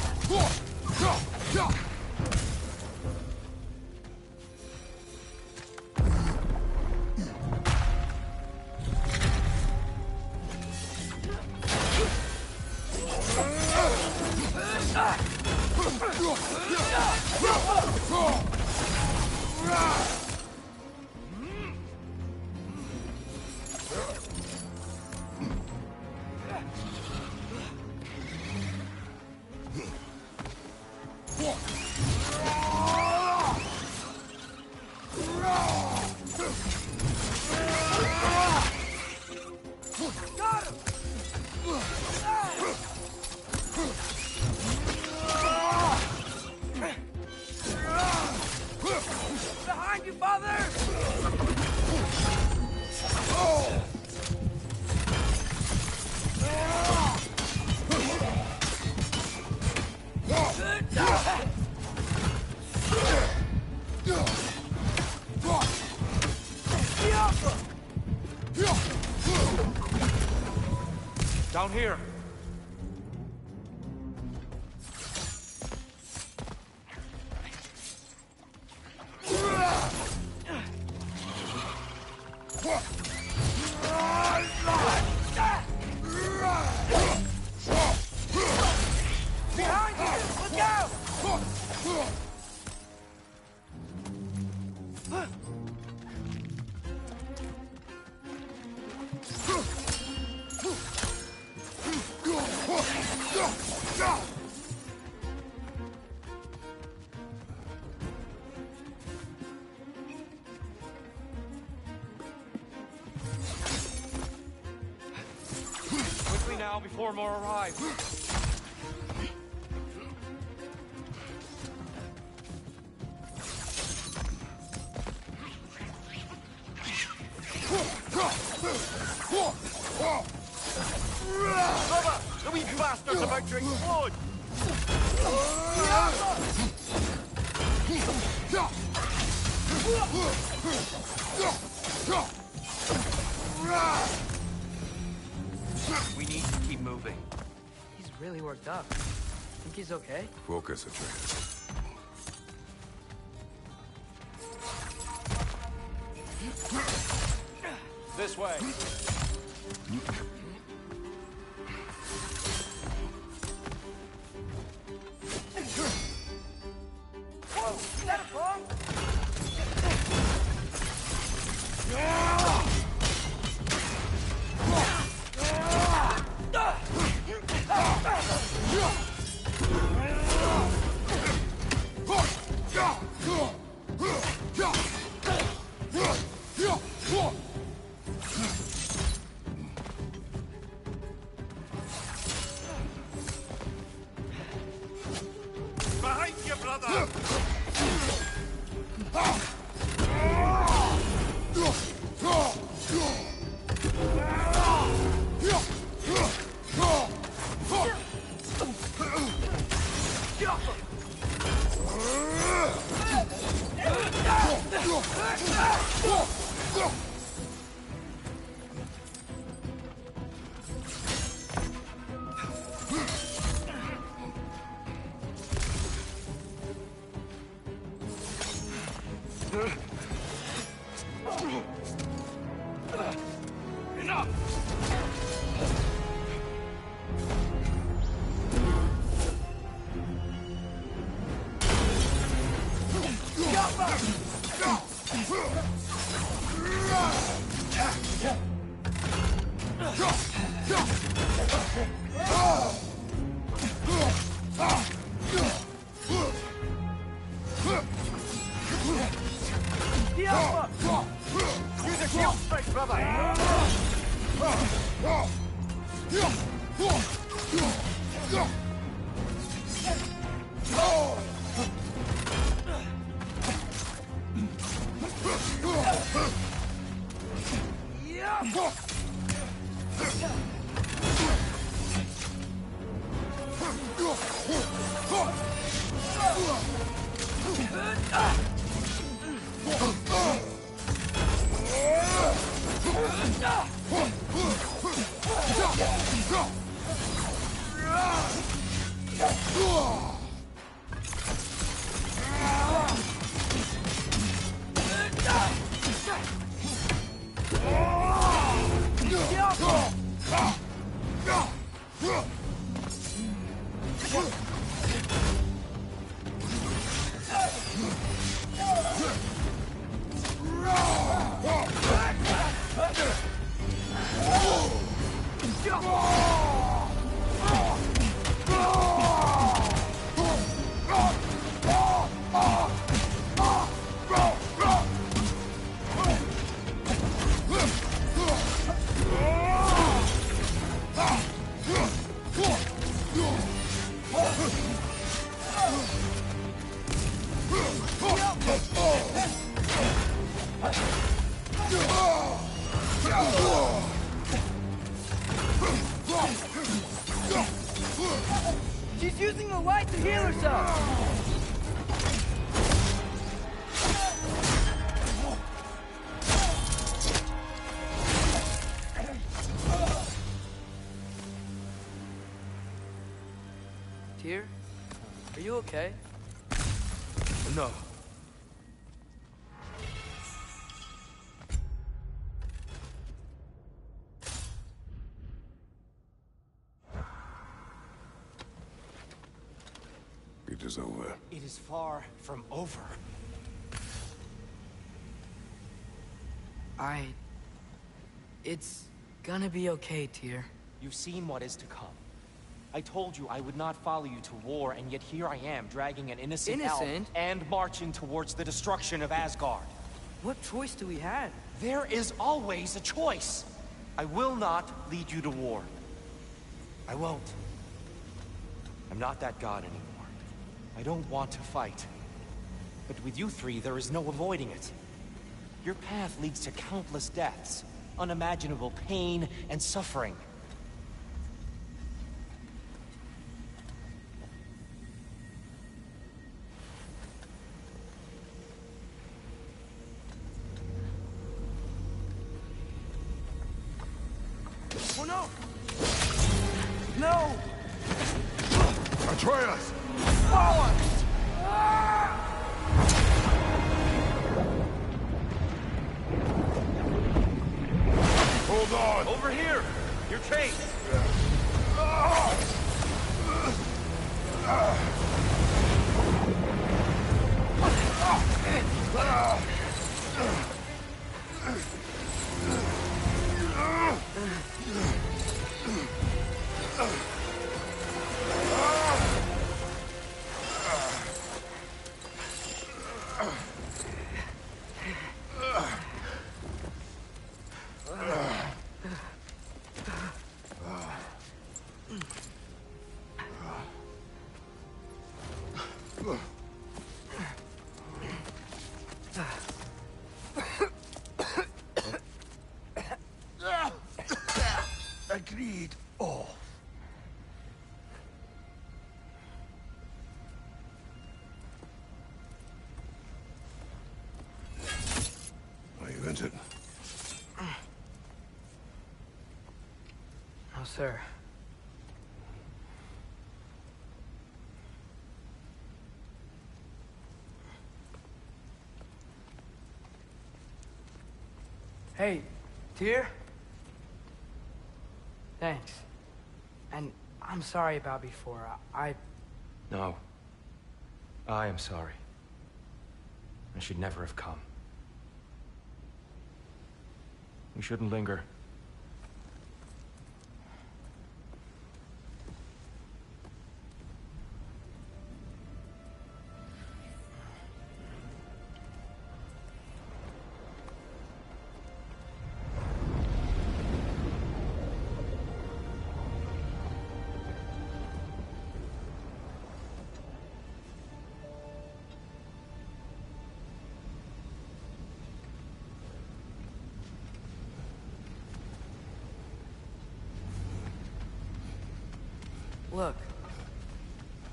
Behind you, father! Down here. Behind you! Look out! Quickly now, before more arrive. Brother, the wee bastard's about to explode! We need to keep moving. He's really worked up. Think he's okay? Focus, Atreus. This way. Whoa! Is that a bomb? brother! She's using the light to heal herself! Tyr? Are you okay? No. It is over. It is far from over. It's gonna be okay, Tyr. You've seen what is to come. I told you I would not follow you to war, and yet here I am, dragging an innocent elf and marching towards the destruction of Asgard. What choice do we have? There is always a choice. I will not lead you to war. I won't. I'm not that god anymore. I don't want to fight. But with you three, there is no avoiding it. Your path leads to countless deaths, unimaginable pain and suffering. Oh no! No! Atreus! Forward! Hold on! Over here! Your chains! it? No, sir. Hey, Tyr? Thanks. And I'm sorry about before. No. I am sorry. I should never have come. We shouldn't linger. Look,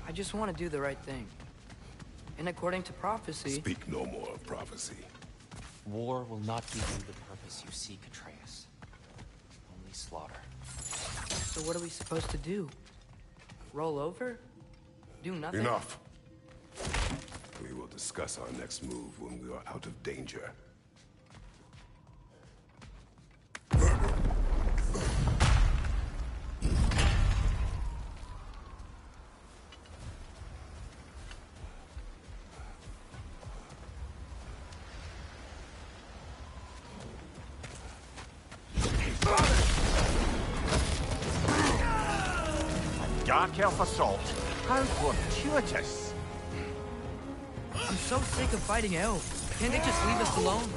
I just want to do the right thing. And according to prophecy... Speak no more of prophecy. War will not give you the purpose you seek, Atreus. Only slaughter. So what are we supposed to do? Roll over? Do nothing? Enough. We will discuss our next move when we are out of danger. Dark Elf assault. How fortuitous. I'm so sick of fighting elves. Can't they just leave us alone?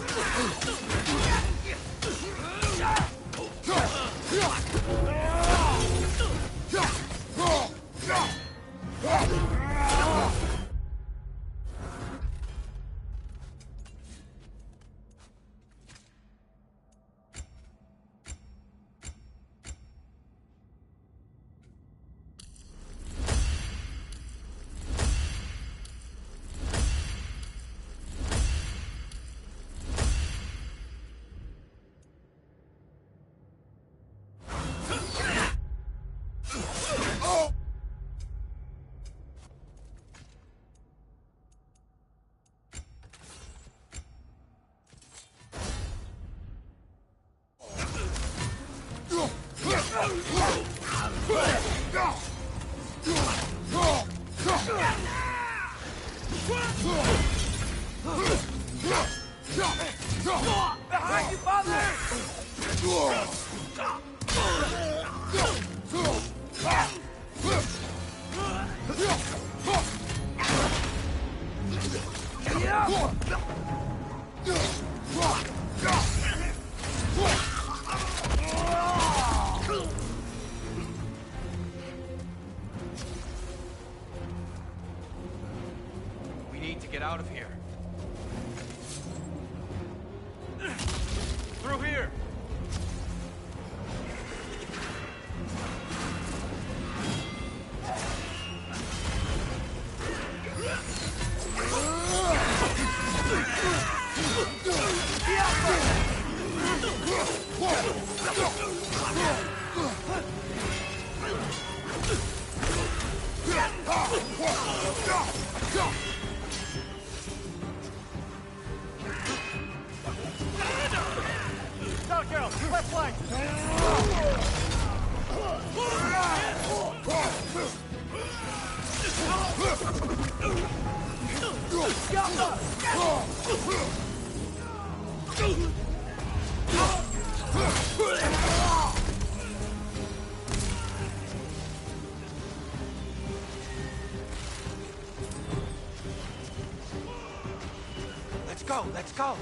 Behind you, father! We need to get out of here. Through here! Dark Elf, left flank. Let's go, let's go!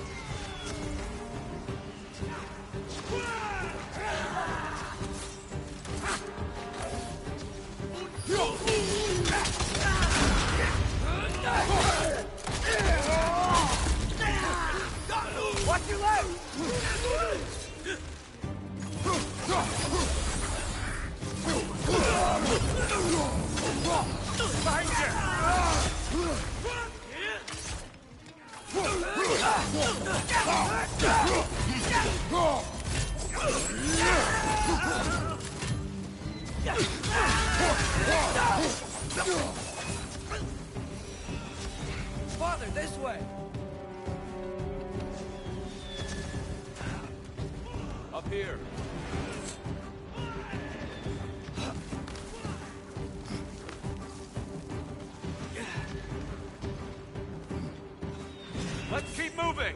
Watch your left! Behind you! Father, this way! Up here. Let's keep moving!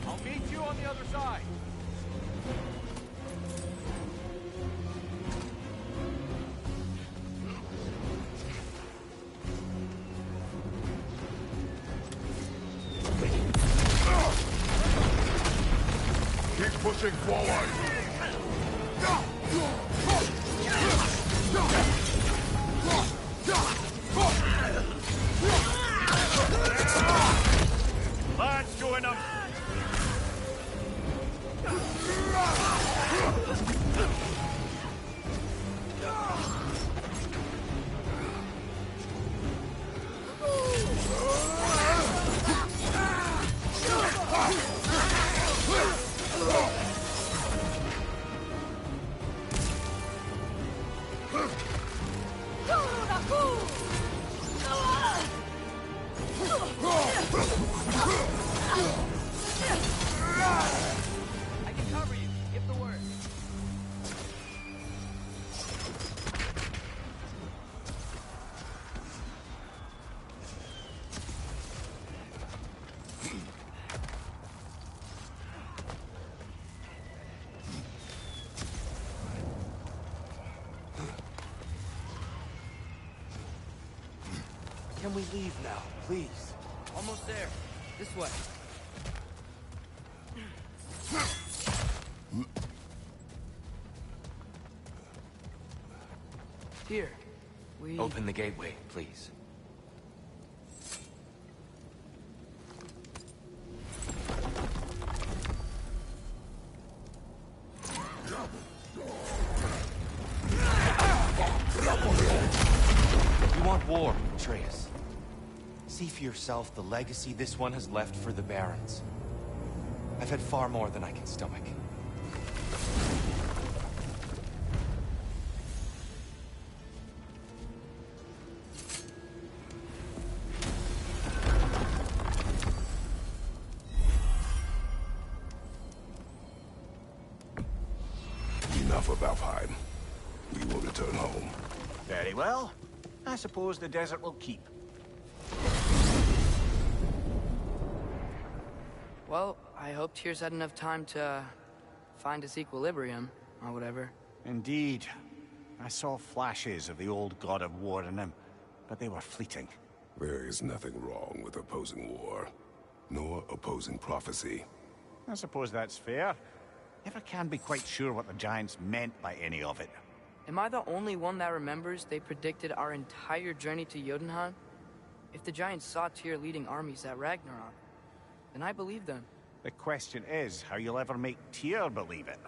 I'll meet you on the other side. Keep pushing forward! Lads, join them! I can cover you. Give the word. Can we leave now, please? Almost there. This way. Here. We... Open the gateway, please. You want war, Atreus. See for yourself the legacy this one has left for the Barons. I've had far more than I can stomach. Enough of Alfheim. We will return home. Very well. I suppose the desert will keep. Well, I hope Tyr's had enough time to find his equilibrium, or whatever. Indeed. I saw flashes of the old god of war in him, but they were fleeting. There is nothing wrong with opposing war, nor opposing prophecy. I suppose that's fair. Never can be quite sure what the Giants meant by any of it. Am I the only one that remembers they predicted our entire journey to Jotunheim? If the Giants saw Tyr leading armies at Ragnarok, then I believe them. The question is how you'll ever make Tyr believe it.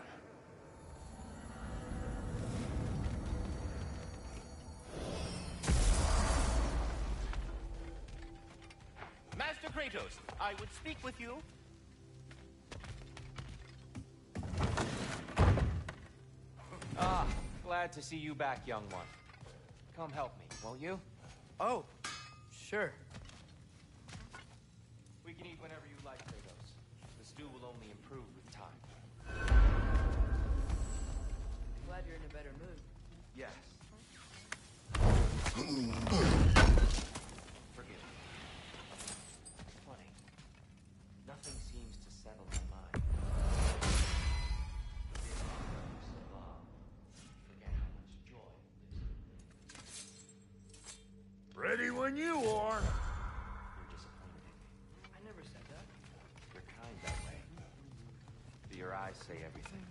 Master Kratos, I would speak with you. Ah, glad to see you back, young one. Come help me, won't you? Oh, sure. We can eat whenever you like, Kratos. The do will only improve with time. Glad you're in a better mood. Yes. Forgive me. Funny. Nothing seems to settle my mind. Forget how much joy lives in. Ready when you are. You're disappointed in me. I never said that. You're kind that way. Do your eyes say everything?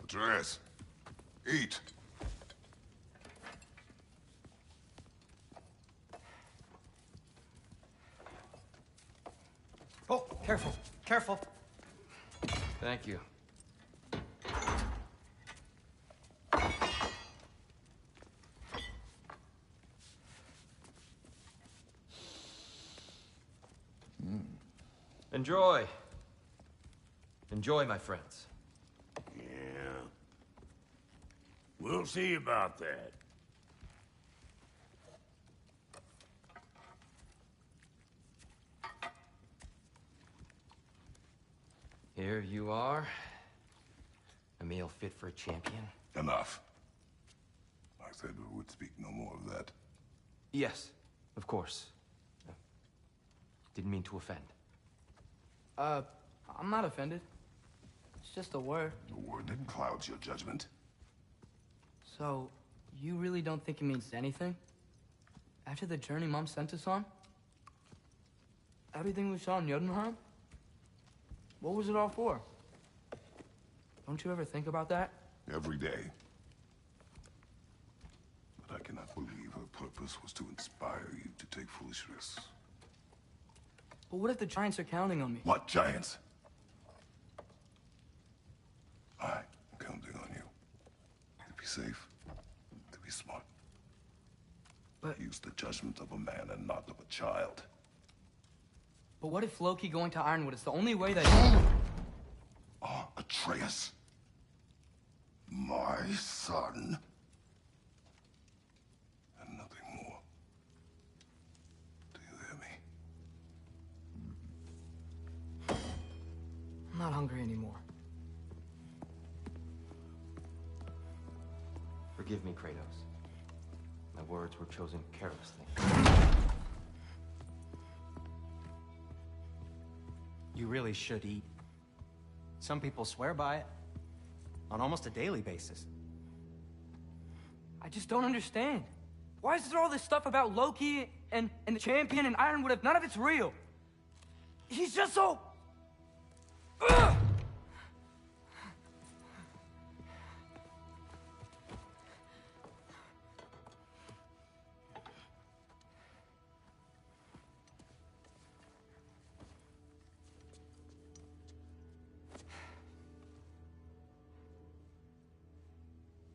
Dress. Eat. Oh, careful, careful. Thank you. Enjoy. Enjoy, my friends. Yeah. We'll see about that. Here you are. A meal fit for a champion. Enough. I said we would speak no more of that. Yes, of course. Didn't mean to offend. I'm not offended. It's just a word. A word that clouds your judgment. So, you really don't think it means anything? After the journey Mom sent us on? Everything we saw in Jotunheim? What was it all for? Don't you ever think about that? Every day. But I cannot believe her purpose was to inspire you to take foolish risks. But what if the Giants are counting on me? What giants? I'm counting on you. To be safe. To be smart. But- Use the judgment of a man and not of a child. But what if Loki going to Ironwood is the only way that... Atreus. My son. And nothing more. Do you hear me? I'm not hungry anymore. Forgive me, Kratos. My words were chosen carelessly. You really should eat. Some people swear by it. On almost a daily basis. I just don't understand. Why is there all this stuff about Loki and the champion and Ironwood if none of it's real? He's just so... Ugh!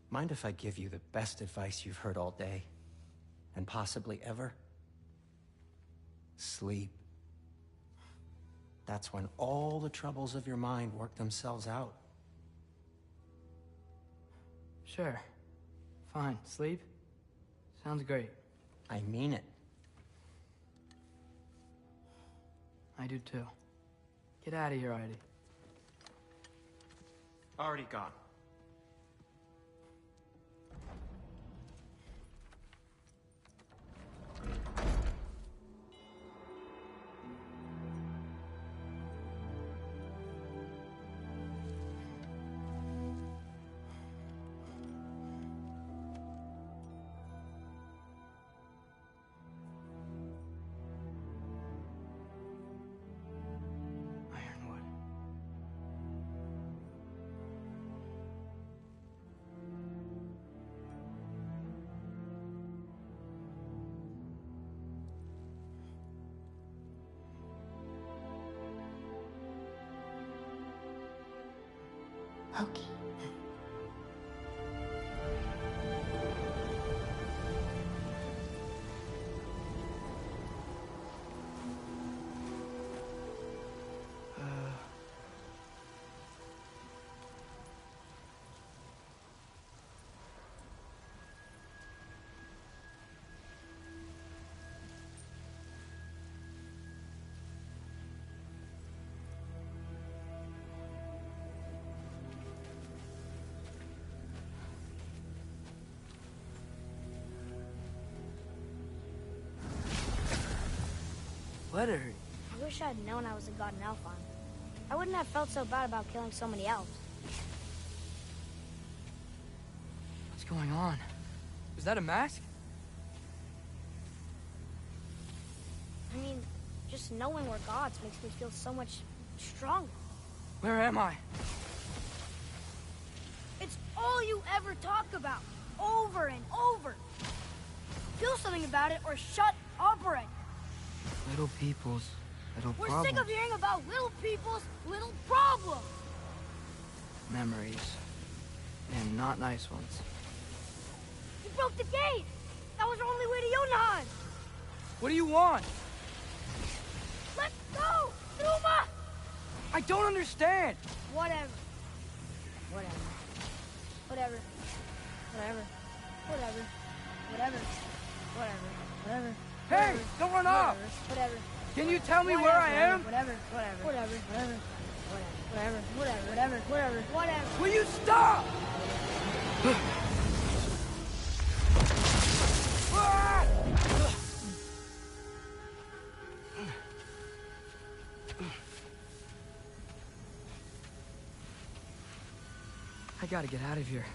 Mind if I give you the best advice you've heard all day? And possibly ever? Sleep. That's when all the troubles of your mind work themselves out. Sure. Fine. Sleep? Sounds great. I mean it. I do too. Get out of here already. Already gone. Ironwood. Loki. letter. I wish I'd known I was a god in Alfheim. I wouldn't have felt so bad about killing so many elves. What's going on? Was that a mask? I mean, just knowing we're gods makes me feel so much stronger. Where am I? It's all you ever talk about, over and over. Do something about it or shut up already. Little people's little We're problems. sick of hearing about little people's little problems. Memories. And not nice ones. You broke the gate. That was our only way to Jotunheim. What do you want? Let's go, Numa! I don't understand. Whatever. Whatever. Whatever. Whatever. Whatever. Whatever. Whatever. Whatever. Hey, don't run off. Whatever. Can you tell me where I am? Whatever. Whatever. Whatever. Whatever. Whatever. Whatever. Whatever. Whatever. Whatever. Will you stop? I gotta get out of here.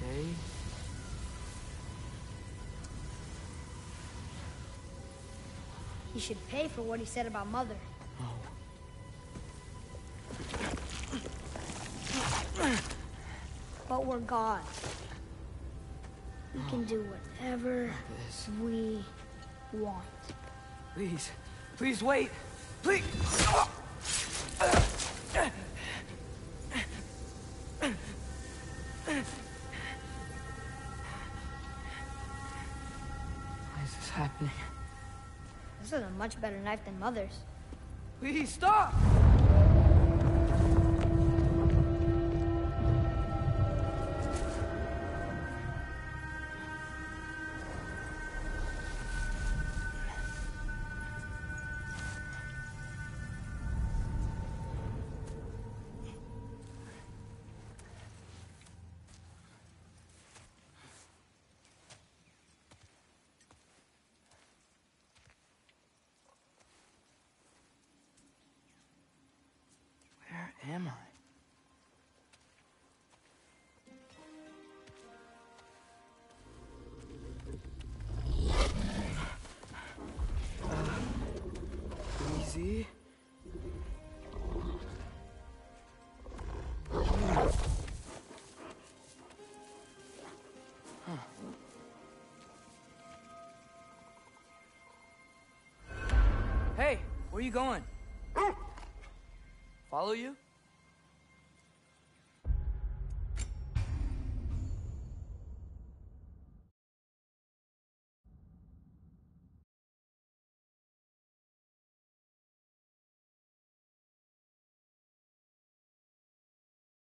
Okay. He should pay for what he said about Mother. But we're gods. We can do whatever we want. Please. Please wait. Please. Why is this happening? This is a much better knife than Mother's. Please stop! Where am I? Easy. Hey, where you going? Follow you?